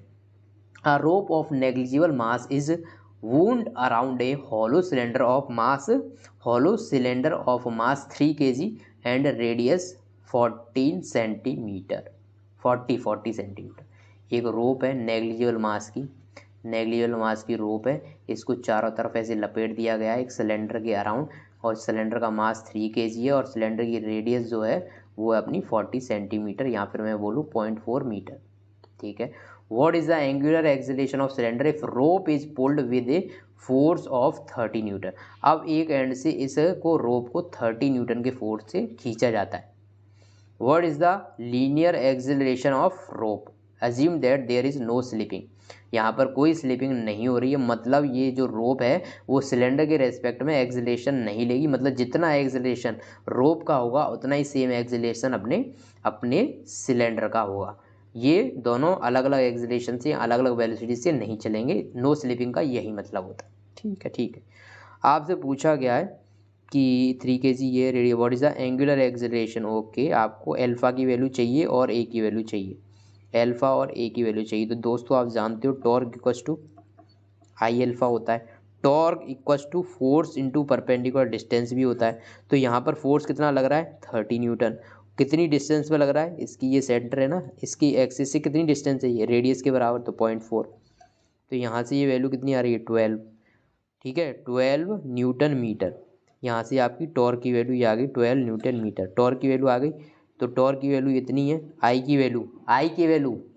a rope of negligible mass is wound around a hollow cylinder of mass 3 kg and radius 14 centimetre 40 centimetre. एक रोप है नेग्लिजिबल मास की रोप है, इसको चारों तरफ ऐसे लपेट दिया गया है एक सिलेंडर के अराउंड, और सिलेंडर का मास 3 kg है और सिलेंडर की रेडियस जो है वो है अपनी 40 सेंटीमीटर, या फिर मैं बोलूँ 0.4 मीटर। ठीक है। What is the angular acceleration of cylinder if rope is pulled with a force of 30 Newton. अब एक एंड से इसको रोप को 30 न्यूटन के फोर्स से खींचा जाता है। What is the linear acceleration of rope, assume that there is no slipping. यहाँ पर कोई स्लिपिंग नहीं हो रही है, मतलब ये जो रोप है वो सिलेंडर के रेस्पेक्ट में एक्सेलरेशन नहीं लेगी, मतलब जितना एक्सेलरेशन रोप का होगा उतना ही सेम एक्सेलरेशन अपने सिलेंडर का होगा। ये दोनों अलग अलग एक्सेलरेशन से अलग अलग वेलोसिटी से नहीं चलेंगे, नो स्लिपिंग का यही मतलब होता है। ठीक है। आपसे पूछा गया है कि 3 kg ये radio, what is the angular acceleration. Okay, आपको अल्फा की वैल्यू चाहिए और ए की वैल्यू चाहिए, अल्फा और ए की वैल्यू चाहिए। तो दोस्तों आप जानते हो torque equals to I alpha होता है, torque equals to force into perpendicular distance भी होता है। तो यहाँ पर फोर्स कितना लग रहा है 30 न्यूटन, कितनी डिस्टेंस पे लग रहा है, इसकी ये सेंटर है ना, इसकी एक्सिस से कितनी डिस्टेंस है, ये रेडियस के बराबर तो 0.4। तो यहाँ से ये वैल्यू कितनी आ रही है 12। ठीक है, 12 न्यूटन मीटर। यहाँ से आपकी टॉर्क की वैल्यू ये आ गई 12 न्यूटन मीटर, टॉर्क की वैल्यू आ गई। तो टॉर्क की वैल्यू इतनी है, आई की वैल्यू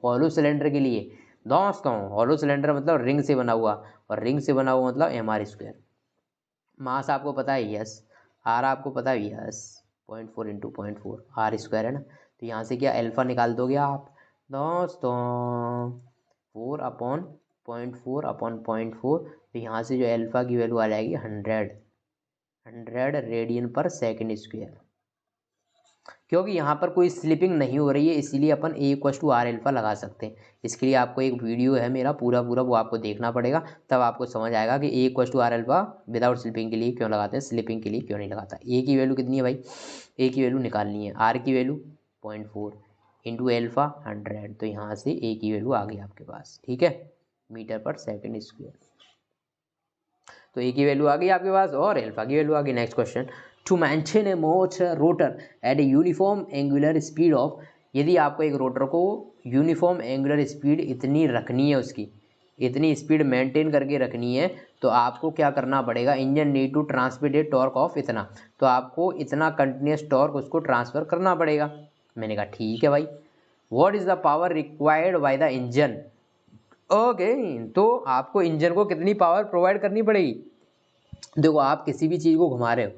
हॉलो सिलेंडर के लिए दोस्तों, हॉलो सिलेंडर मतलब रिंग से बना हुआ, और रिंग से बना हुआ मतलब mr²। मास आपको पता है यस, आर आपको पता है यस, 0.4 इंटू 0.4 r² है ना। तो यहाँ से क्या अल्फा निकाल दोगे आप दोस्तों, 4/0.4 तो यहाँ से जो अल्फा की वैल्यू आ जाएगी 100 रेडियन पर सेकेंड स्क्वायर। क्योंकि यहाँ पर कोई स्लिपिंग नहीं हो रही है इसीलिए अपन A = R अल्फा लगा सकते हैं। इसके लिए आपको एक वीडियो है मेरा पूरा वो आपको देखना पड़ेगा, तब आपको समझ आएगा कि A = R alpha without slipping के लिए क्यों लगाते हैं, स्लिपिंग के लिए क्यों नहीं लगाता। A की वैल्यू कितनी है भाई, A की वैल्यू निकालनी है, R की वैल्यू 0.4 इंटू अल्फा 100, तो यहाँ से A की वैल्यू आ गई आपके पास। ठीक है, मीटर पर सेकेंड स्क्वायर, तो A की वैल्यू आ गई आपके पास और अल्फा की वैल्यू आ गई। Next question, to maintain a motor rotor at a uniform angular speed of, यदि आपको एक रोटर को यूनिफॉर्म एंगुलर स्पीड इतनी रखनी है, उसकी इतनी स्पीड मेंटेन करके रखनी है, तो आपको क्या करना पड़ेगा, engine need to transmit a torque of इतना, तो आपको इतना कंटिन्यूस टॉर्क उसको ट्रांसफ़र करना पड़ेगा। मैंने कहा ठीक है भाई, what is the power required by the engine. Okay, तो आपको इंजन को कितनी पावर प्रोवाइड करनी पड़ेगी। देखो आप किसी भी चीज़ को घुमा रहे हो,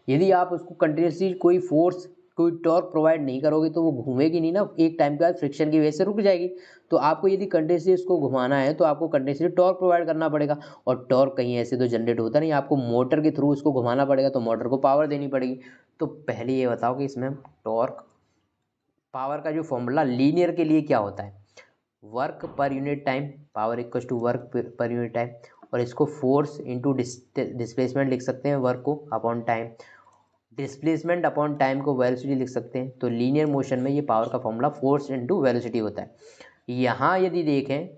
यदि आप उसको कंटिन्यूसली कोई फोर्स कोई टॉर्क प्रोवाइड नहीं करोगे तो वो घूमेगी नहीं ना, एक टाइम के बाद फ्रिक्शन की वजह से रुक जाएगी। तो आपको यदि कंटिन्यूसली उसको घुमाना है तो आपको कंटिन्यूसली टॉर्क प्रोवाइड करना पड़ेगा, और टॉर्क कहीं ऐसे तो जनरेट होता नहीं, आपको मोटर के थ्रू उसको घुमाना पड़ेगा, तो मोटर को पावर देनी पड़ेगी। तो पहले ये बताओ कि इसमें टॉर्क पावर का जो फॉर्मूला लीनियर के लिए क्या होता है, work per unit time, power equal to work per unit time, और इसको फोर्स इनटू डिस्प्लेसमेंट लिख सकते हैं, वर्क को upon time, displacement upon time को वेलोसिटी लिख सकते हैं। तो लीनियर मोशन में ये पावर का फॉर्मूला फोर्स इनटू वेलोसिटी होता है। यहाँ यदि देखें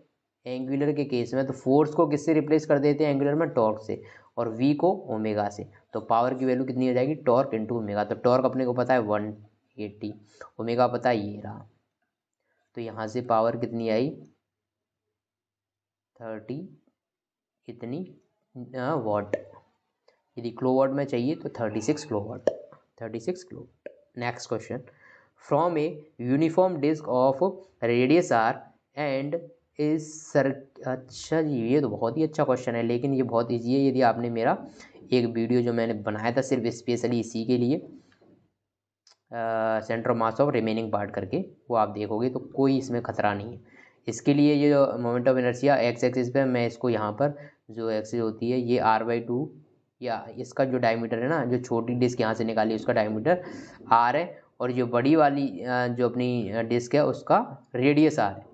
एंगुलर के केस में, तो फोर्स को किससे रिप्लेस कर देते हैं एंगुलर में, टॉर्क से, और वी को ओमेगा से। तो पावर की वैल्यू कितनी हो जाएगी, टॉर्क इंटू ओमेगा। तो टॉर्क अपने को पता है 180, ओमेगा पता है ये रहा। तो यहाँ से पावर कितनी आई 30 कितनी वाट, यदि किलोवाट में चाहिए तो 36 kilowatt, 36 kilowatt. Next question, from a uniform disc of radius R and is sir. अच्छा जी, ये तो बहुत ही अच्छा क्वेश्चन है, लेकिन ये बहुत ईजी है। यदि आपने मेरा एक वीडियो जो मैंने बनाया था सिर्फ स्पेशली इसी के लिए, centre of mass of remaining part करके, वो आप देखोगे तो कोई इसमें खतरा नहीं है। इसके लिए ये जो moment of inertia x axis पे, मैं इसको यहाँ पर जो एक्सिस होती है ये r/2, या इसका जो डायमीटर है ना, जो छोटी डिस्क यहाँ से निकाली उसका डायमीटर r है, और जो बड़ी वाली जो अपनी डिस्क है उसका रेडियस r है।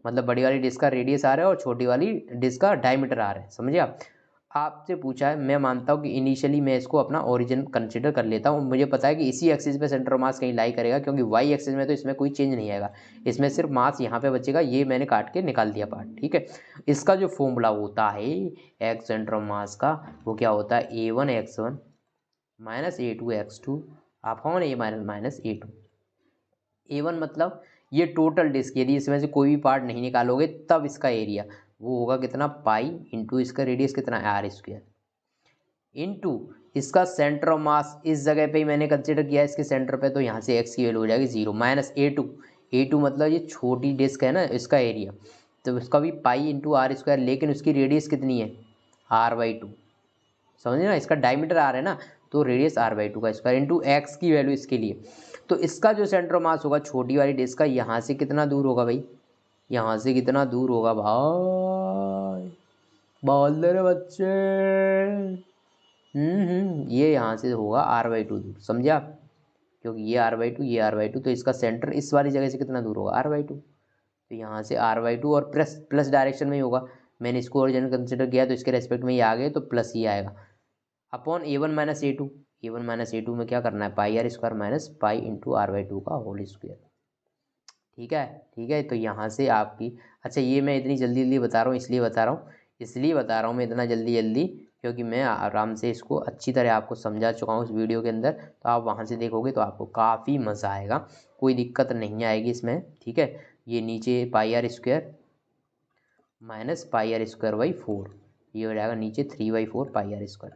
मतलब बड़ी वाली डिस्क का रेडियस r है और छोटी वाली डिस्क का डायमीटर r है, समझे आप। आपसे पूछा है, मैं मानता हूँ कि इनिशियली मैं इसको अपना ओरिजिन कंसिडर कर लेता हूँ, मुझे पता है कि इसी एक्सिस पे सेंटर ऑफ मास कहीं लाई करेगा, क्योंकि वाई एक्सिस में तो इसमें कोई चेंज नहीं आएगा, इसमें सिर्फ मास यहाँ पे बचेगा, ये मैंने काट के निकाल दिया पार्ट, ठीक है। इसका जो फॉर्मूला होता है एक्स सेंटर ऑफ मास का, वो क्या होता है A1x1 minus A2x2 upon A minus A2। A1 मतलब ये टोटल डिस्क, यदि इसमें से कोई भी पार्ट नहीं निकालोगे तब इसका एरिया वो होगा कितना, पाई इंटू इसका रेडियस कितना है r², इनटू इसका सेंटर ऑफ मास इस जगह पे ही मैंने कंसिडर किया है इसके सेंटर पे, तो यहाँ से x की वैल्यू हो जाएगी 0 माइनस A2 मतलब ये छोटी डिस्क है ना, इसका एरिया, तो उसका भी पाई इंटू r², लेकिन उसकी रेडियस कितनी है r/2, समझे ना, इसका डायमीटर r है ना, तो रेडियस r/2 का स्क्वायर इंटू x की वैल्यू इसके लिए। तो इसका जो सेंटर ऑफ मास होगा छोटी वाली डिस्क का, यहाँ से कितना दूर होगा भाई, यहाँ से कितना दूर होगा भाई, बोल दे रहे बच्चे। ये यहाँ से होगा r/2 दूर, समझे आप, क्योंकि ये r/2 ये r/2, तो इसका सेंटर इस वाली जगह से कितना दूर होगा r/2, तो यहाँ से r/2 और प्लस प्लस डायरेक्शन में ही होगा, मैंने इसको ओरिजिन कंसिडर किया तो इसके रेस्पेक्ट में ये आ गए, तो प्लस ही आएगा अपॉन A1 माइनस A2 में क्या करना है, πr² minus pi into r/2 का होल स्क्वायर, ठीक है। ठीक है, तो यहाँ से आपकी, अच्छा ये मैं इतनी जल्दी जल्दी बता रहा हूँ, इसलिए बता रहा हूँ मैं इतना जल्दी जल्दी, क्योंकि मैं आराम से इसको अच्छी तरह आपको समझा चुका हूँ इस वीडियो के अंदर, तो आप वहाँ से देखोगे तो आपको काफ़ी मज़ा आएगा, कोई दिक्कत नहीं आएगी इसमें, ठीक है। ये नीचे πr² माइनस πr²/4, ये हो जाएगा नीचे 3/4 πr²,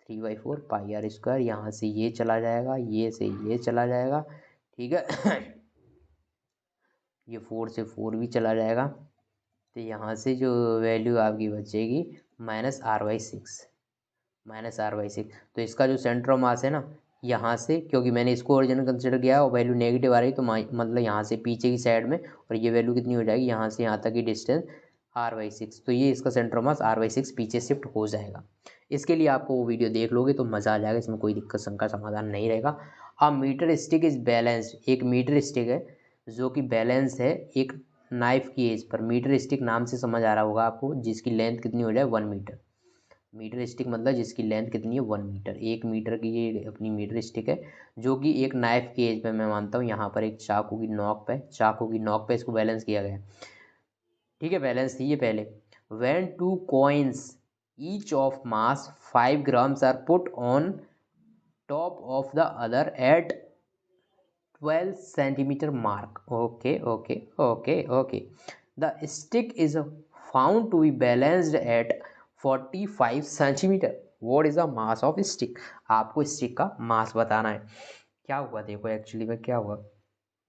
3/4 πr², यहाँ से ये चला जाएगा, ये से ये चला जाएगा, ठीक है। ये 4 से 4 भी चला जाएगा, तो यहाँ से जो वैल्यू आपकी बचेगी -r/6, तो इसका जो सेंटर ऑफ मास है ना, यहाँ से, क्योंकि मैंने इसको ओरिजिनल कंसिडर किया है और वैल्यू नेगेटिव आ रही, तो मतलब यहाँ से पीछे की साइड में, और ये वैल्यू कितनी हो जाएगी, यहाँ से यहाँ तक की डिस्टेंस r/6, तो ये इसका सेंटर ऑफ मास r/6 पीछे शिफ्ट हो जाएगा। इसके लिए आपको वो वीडियो देख लोगे तो मज़ा आ जाएगा, इसमें कोई दिक्कत शंका समाधान नहीं रहेगा। अब मीटर स्टिक इज बैलेंस्ड, एक मीटर स्टिक है जो कि बैलेंस है एक नाइफ की एज पर, मीटर स्टिक नाम से समझ आ रहा होगा आपको, जिसकी लेंथ कितनी हो जाए 1 मीटर, मीटर स्टिक मतलब जिसकी लेंथ कितनी है 1 मीटर, 1 मीटर की ये अपनी मीटर स्टिक है, जो कि एक नाइफ की एज पे, मैं मानता हूँ यहाँ पर एक चाकू की नोक पे इसको बैलेंस किया गया है, ठीक है, बैलेंस थी ये पहले। When 2 coins each of mass 5 grams are put on top of the other at 12 centimeter mark, okay, the stick is found to be balanced at 45 centimeter, what is the mass of stick, आपको stick का मास बताना है। क्या हुआ देखो, actually में क्या हुआ,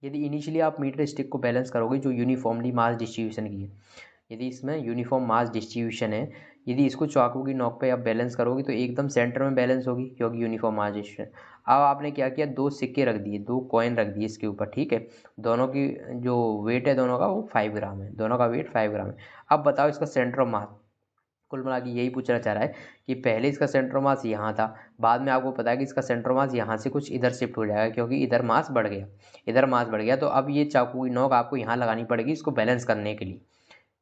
यदि इनिशियली आप मीटर स्टिक को बैलेंस करोगे जो यूनिफॉर्मली मास डिस्ट्रीब्यूशन की है, यदि इसमें यूनिफॉर्म मास डिस्ट्रीब्यूशन है, यदि इसको चाकू की नोक पे आप बैलेंस करोगे तो एकदम सेंटर में बैलेंस होगी क्योंकि यूनिफॉर्म मास डिस्ट्रीब्यूशन। अब आपने क्या किया, दो सिक्के रख दिए, दो कॉइन रख दिए इसके ऊपर, ठीक है। दोनों की जो वेट है दोनों का वो 5 ग्राम है, दोनों का वेट 5 ग्राम है। अब बताओ इसका सेंटर ऑफ मास, कुल मिला के यही पूछना चाह रहा है कि पहले इसका सेंटर मास यहाँ था, बाद में आपको पता है कि इसका सेंटर मास यहाँ से कुछ इधर शिफ्ट हो जाएगा क्योंकि इधर मास बढ़ गया, इधर मास बढ़ गया। तो अब ये चाकू की नोक आपको यहाँ लगानी पड़ेगी इसको बैलेंस करने के लिए,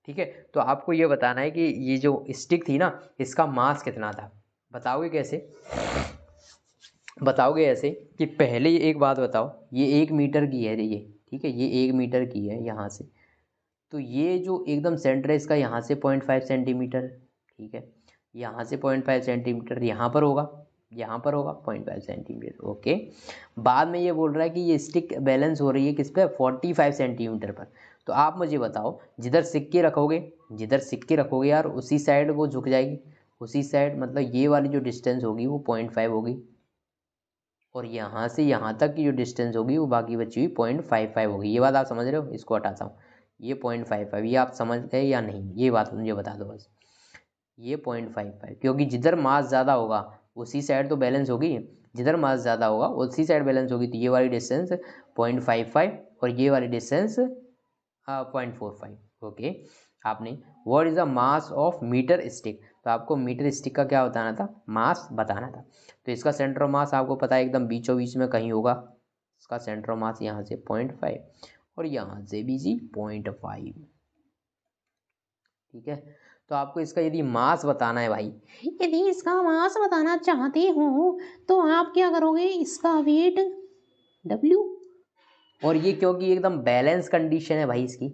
ठीक है। तो आपको ये बताना है कि ये जो स्टिक थी ना इसका मास कितना था। बताओगे कैसे? बताओगे ऐसे कि पहले एक बात बताओ, ये 1 मीटर की है ये, ठीक है, ये 1 मीटर की है यहाँ से, तो ये जो एकदम सेंटर है इसका यहाँ से 0.5 सेंटीमीटर, ठीक है, यहाँ से 0.5 सेंटीमीटर यहाँ पर होगा, यहाँ पर होगा 0.5 सेंटीमीटर, ओके। बाद में ये बोल रहा है कि ये स्टिक बैलेंस हो रही है किस पे, 45 सेंटीमीटर पर। तो आप मुझे बताओ, जिधर सिक्के रखोगे, जिधर सिक्के रखोगे यार उसी साइड वो झुक जाएगी, उसी साइड, मतलब ये वाली जो डिस्टेंस होगी वो 0.5 होगी, और यहाँ से यहाँ तक की जो डिस्टेंस होगी वो बाकी बची हुई 0.55 होगी। ये बात आप समझ रहे हो? इसको हटाता हूँ, ये 0.55, ये आप समझ गए या नहीं, ये बात मुझे बता दो बस। ये 0.55 क्योंकि जिधर मास ज़्यादा होगा उसी साइड तो बैलेंस होगी, जिधर मास ज़्यादा होगा उसी साइड बैलेंस होगी। तो ये वाली डिस्टेंस 0.55 और ये वाली डिस्टेंस 0.45, ओके। आपने what is the mass of metre stick, तो आपको मीटर स्टिक का क्या बताना था, मास बताना था। तो इसका सेंटर ऑफ मास आपको पता है एकदम बीचों बीच में कहीं होगा, इसका सेंटर ऑफ मास यहाँ से 0.5 और यहाँ से भी जी 0.5, ठीक है। तो आपको इसका यदि मास बताना है भाई, यदि इसका मास बताना चाहते हो तो आप क्या करोगे, इसका वेट W, और ये क्योंकि एकदम बैलेंस कंडीशन है भाई, इसकी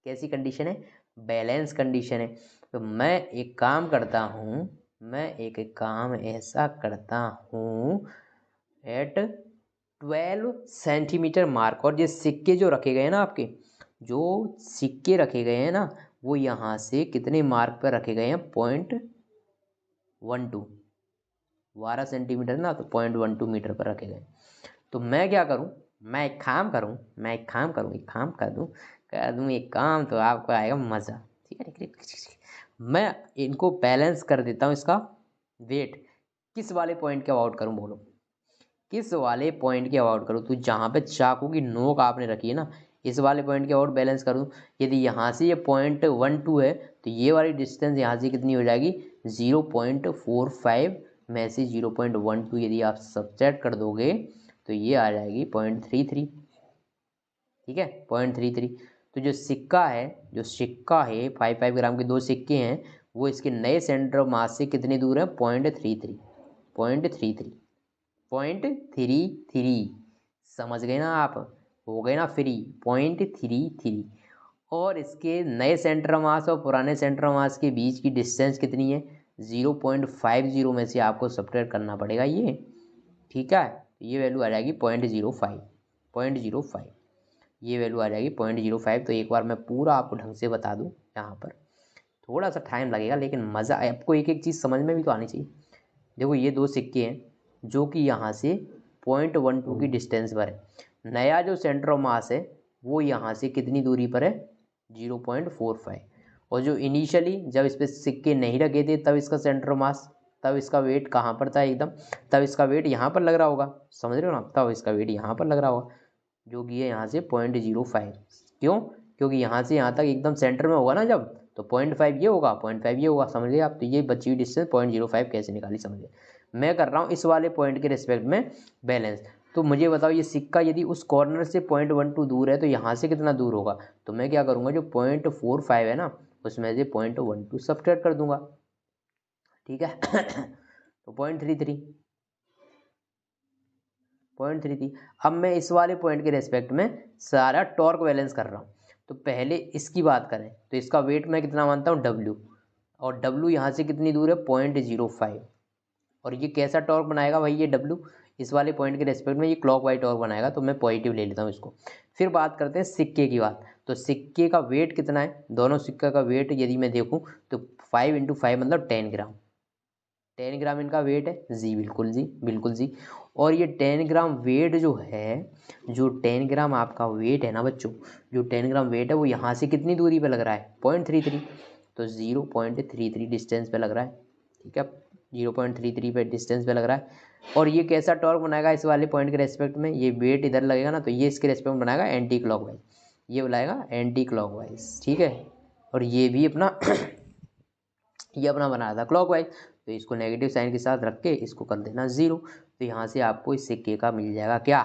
कैसी कंडीशन है, बैलेंस कंडीशन है। तो मैं एक काम करता हूँ, मैं एक काम ऐसा करता हूँ एट 12 सेंटीमीटर मार्क, और ये सिक्के जो रखे गए हैं ना आपके, जो सिक्के रखे गए हैं ना वो यहाँ से कितने मार्क पर रखे गए हैं, 0.12, 12 सेंटीमीटर ना, तो 0.12 मीटर पर रखे गए। तो मैं क्या करूं, मैं एक काम करूं, मैं एक काम करूं, एक काम कर दूं एक काम, तो आपको आएगा मज़ा, ठीक है, ठीक है। मैं इनको बैलेंस कर देता हूं, इसका वेट किस वाले पॉइंट के अबाउट करूं, बोलो किस वाले पॉइंट के अबाउट करूं। तो जहाँ पे चाकू की नोक आपने रखी है ना इस वाले पॉइंट के अबाउट बैलेंस करूं। यदि यहाँ से ये 0.12 है तो ये वाली डिस्टेंस यहाँ से कितनी हो जाएगी, 0.45 में से 0.12 यदि आप सब्ट्रैक्ट कर दोगे तो ये आ जाएगी 0.33, ठीक है, 0.33। तो जो सिक्का है, जो सिक्का है 5 ग्राम के दो सिक्के हैं, वो इसके नए सेंटर ऑफ मास से कितनी दूर है, 0.33, 0.33, 0.33, समझ गए ना आप, हो गए ना फ्री, 0.33। और इसके नए सेंटर ऑफ मास और पुराने सेंटर ऑफ मास के बीच की डिस्टेंस कितनी है, 0.50 में से आपको सब्ट्रैक्ट करना पड़ेगा ये, ठीक है। ये वैल्यू आ जाएगी 0.05, 0.05, ये वैल्यू आ जाएगी 0.05। तो एक बार मैं पूरा आपको ढंग से बता दूं, यहाँ पर थोड़ा सा टाइम लगेगा लेकिन मज़ा, आपको एक एक चीज़ समझ में भी तो आनी चाहिए। देखो ये दो सिक्के हैं जो कि यहाँ से 0.12 की डिस्टेंस पर है, नया जो सेंटर ऑफ मास है वो यहाँ से कितनी दूरी पर है, 0.45, और जो इनिशियली जब इस पर सिक्के नहीं रखे थे तब इसका सेंटर ऑफ मास, तब इसका वेट कहाँ पर था एकदम, तब इसका वेट यहाँ पर लग रहा होगा, समझ रहे हो ना, तब इसका वेट यहाँ पर लग रहा होगा जो कि है यहाँ से 0.05। क्यों? क्योंकि यहाँ से यहाँ तक एकदम सेंटर में होगा ना जब, तो 0.5 ये होगा, 0.5 ये होगा, समझ गए आप। तो ये बची हुई डिस्टेंस 0.05 कैसे निकाली, समझिए। मैं कर रहा हूँ इस वाले पॉइंट के रिस्पेक्ट में बैलेंस। तो मुझे बताओ ये सिक्का यदि उस कॉर्नर से 0.12 दूर है तो यहाँ से कितना दूर होगा। तो मैं क्या करूँगा, जो 0.45 है ना उसमें से 0.12 सब्ट्रैक्ट कर दूंगा, ठीक है। तो 0.33। अब मैं इस वाले पॉइंट के रेस्पेक्ट में सारा टॉर्क बैलेंस कर रहा हूँ। तो पहले इसकी बात करें तो इसका वेट मैं कितना मानता हूँ, W, और W यहाँ से कितनी दूर है, 0.05। और ये कैसा टॉर्क बनाएगा भाई, ये W इस वाले पॉइंट के रेस्पेक्ट में ये क्लॉकवाइज टॉर्क बनाएगा, तो मैं पॉजिटिव ले लेता हूँ इसको। फिर बात करते हैं सिक्के की बात। तो सिक्के का वेट कितना है, दोनों सिक्का का वेट यदि मैं देखूँ तो 5 × 5 मतलब 10 ग्राम, 10 ग्राम इनका वेट है जी, बिल्कुल जी, बिल्कुल जी। और ये 10 ग्राम वेट जो है, जो 10 ग्राम आपका वेट है ना बच्चों, जो 10 ग्राम वेट है वो यहाँ से कितनी दूरी पे लग रहा है, 0.33, तो 0.33 डिस्टेंस पे लग रहा है, ठीक है, 0.33 पे डिस्टेंस पे लग रहा है। और ये कैसा टॉर्क बनाएगा इस वाले पॉइंट के रेस्पेक्ट में, ये वेट इधर लगेगा ना, तो ये इसके रेस्पेक्ट में बनाएगा एंटी क्लॉकवाइज, ये बनाएगा एंटी क्लॉकवाइज, ठीक है। और ये भी अपना ये अपना बना था क्लॉकवाइज, तो इसको नेगेटिव साइन के साथ रख के इसको कर देना 0। तो यहाँ से आपको इस सिक्के का मिल जाएगा क्या,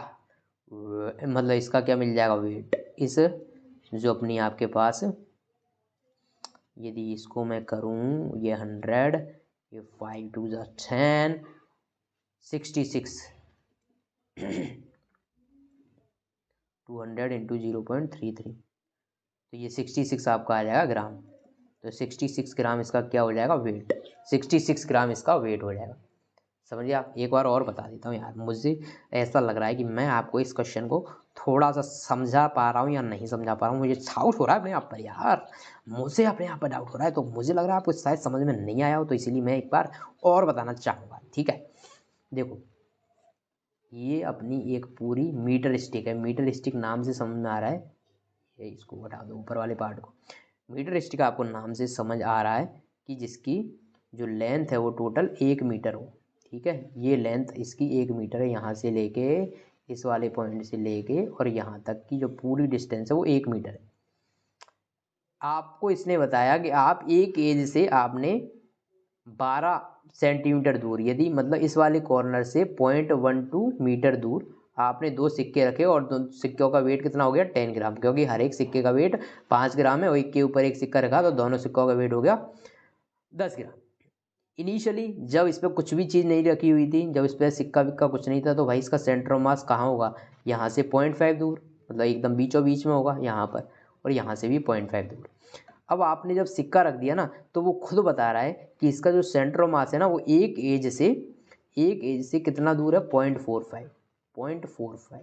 मतलब इसका क्या मिल जाएगा वेट, इस जो अपनी आपके पास, यदि इसको मैं करूँ ये 100, ये 5 2 10, 66 200 इंटू 0.33, तो ये 66 आपका आ जाएगा ग्राम। तो 66 ग्राम इसका क्या हो जाएगा वेट, 66 ग्राम इसका वेट हो जाएगा। समझिए आप, एक बार और बता देता हूँ यार, मुझे ऐसा लग रहा है कि मैं आपको इस क्वेश्चन को थोड़ा सा समझा पा रहा हूँ या नहीं समझा पा रहा हूँ, मुझे डाउट हो रहा है अपने आप पर यार, मुझे अपने आप पर डाउट हो रहा है। तो मुझे लग रहा है आपको शायद समझ में नहीं आया हो, तो इसीलिए मैं एक बार और बताना चाहूँगा, ठीक है। देखो ये अपनी एक पूरी मीटर स्टिक है, मीटर स्टिक नाम से समझ में आ रहा है, ये इसको हटा दो ऊपर वाले पार्ट को, मीटर स्टिक आपको नाम से समझ आ रहा है कि जिसकी जो लेंथ है वो टोटल 1 मीटर हो, ठीक है। ये लेंथ इसकी 1 मीटर है, यहाँ से लेके इस वाले पॉइंट से लेके और यहाँ तक की जो पूरी डिस्टेंस है वो 1 मीटर है। आपको इसने बताया कि आप एक एज से आपने 12 सेंटीमीटर दूर, यदि मतलब इस वाले कॉर्नर से 0.12 मीटर दूर आपने 2 सिक्के रखे और 2 सिक्कों का वेट कितना हो गया 10 ग्राम, क्योंकि हर एक सिक्के का वेट 5 ग्राम है, और एक के ऊपर एक सिक्का रखा तो दोनों सिक्कों का वेट हो गया 10 ग्राम। इनिशियली जब इस पर कुछ भी चीज़ नहीं रखी हुई थी, जब इस पर सिक्का विक्का कुछ नहीं था, तो भाई इसका सेंटर ऑफ मास कहाँ होगा, यहाँ से 0.5 दूर, मतलब एकदम बीचों बीच में होगा यहाँ पर, और यहाँ से भी 0.5 दूर। अब आपने जब सिक्का रख दिया ना, तो वो खुद बता रहा है कि इसका जो सेंटर ऑफ मास है ना वो एक एज से कितना दूर है, 0.45।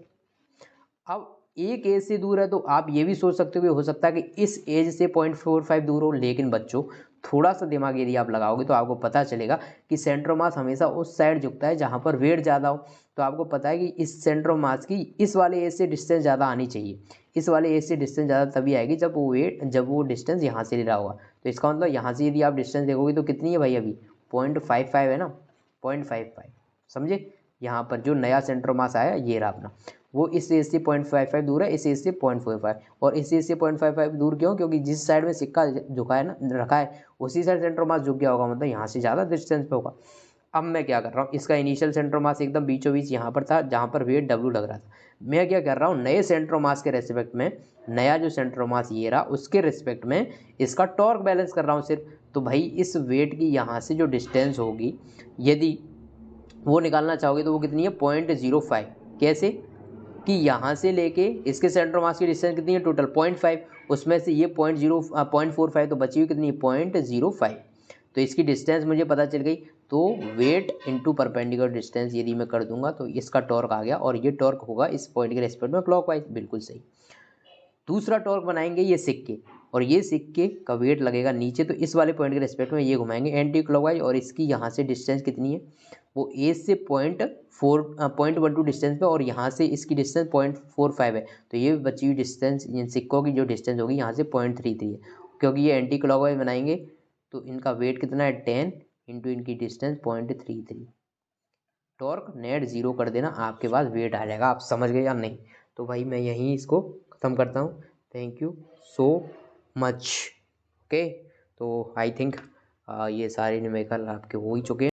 अब एक एज से दूर है, तो आप ये भी सोच सकते हो कि हो सकता है कि इस एज से 0.45 दूर हो, लेकिन बच्चों थोड़ा सा दिमाग यदि आप लगाओगे तो आपको पता चलेगा कि सेंटर ऑफ मास हमेशा उस साइड झुकता है जहाँ पर वेट ज़्यादा हो। तो आपको पता है कि इस सेंटर ऑफ मास की इस वाले एज से डिस्टेंस ज़्यादा आनी चाहिए, इस वाले एज से डिस्टेंस ज़्यादा तभी आएगी जब वो डिस्टेंस यहाँ से ले रहा होगा। तो इसका मतलब यहाँ से यदि आप डिस्टेंस देखोगे तो कितनी है भाई, अभी 0.55 है ना, 0.55, समझे। यहाँ पर जो नया सेंटर ऑफ मास आया ये रहा अपना, वो इस एज से 0.55 दूर है, इस एज से 0.45, और इस एज से 0.55 दूर क्यों, क्योंकि जिस साइड में सिक्का झुका है ना, रखा है, उसी साइड सेंटर मास झुक गया होगा, मतलब यहाँ से ज़्यादा डिस्टेंस पे होगा। अब मैं क्या कर रहा हूँ, इसका इनिशियल सेंटर मास एकदम बीचों बीच यहाँ पर था जहाँ पर वेट W लग रहा था, मैं क्या कर रहा हूँ, नए सेंटर मास के रेस्पेक्ट में, नया जो सेंटर मास ये रहा उसके रिस्पेक्ट में इसका टॉर्क बैलेंस कर रहा हूँ सिर्फ। तो भाई इस वेट की यहाँ से जो डिस्टेंस होगी, यदि वो निकालना चाहोगे तो वो कितनी है, 0.05। कैसे कि यहाँ से लेके इसके सेंटर मास की डिस्टेंस कितनी है टोटल 0.5, उसमें से ये 0.45 तो बची हुई कितनी है 0.05, तो इसकी डिस्टेंस मुझे पता चल गई। तो वेट इंटू परपेंडिकुलर डिस्टेंस यदि मैं कर दूंगा तो इसका टॉर्क आ गया, और ये टॉर्क होगा इस पॉइंट के रेस्पेक्ट में क्लॉकवाइज, बिल्कुल सही। दूसरा टॉर्क बनाएंगे ये सिक्के, और ये सिक्के का वेट लगेगा नीचे, तो इस वाले पॉइंट के रेस्पेक्ट में ये घुमाएंगे एंटी क्लॉकवाइज, और इसकी यहाँ से डिस्टेंस कितनी है, वो ए से 0.12 डिस्टेंस पे, और यहाँ से इसकी डिस्टेंस 0.45 है, तो ये बची हुई डिस्टेंस इन सिक्कों की जो डिस्टेंस होगी यहाँ से 0.33 है, क्योंकि ये एंटी क्लॉकवाइज बनाएंगे तो इनका वेट कितना है 10 इंटू इनकी डिस्टेंस 0.33। टॉर्क नेट 0 कर देना, आपके पास वेट आ जाएगा। आप समझ गए या नहीं? तो भाई मैं यहीं इसको ख़त्म करता हूँ। Thank you so much. Okay, तो आई थिंक ये सारे न्यूमेरिकल आपके हो ही चुके हैं।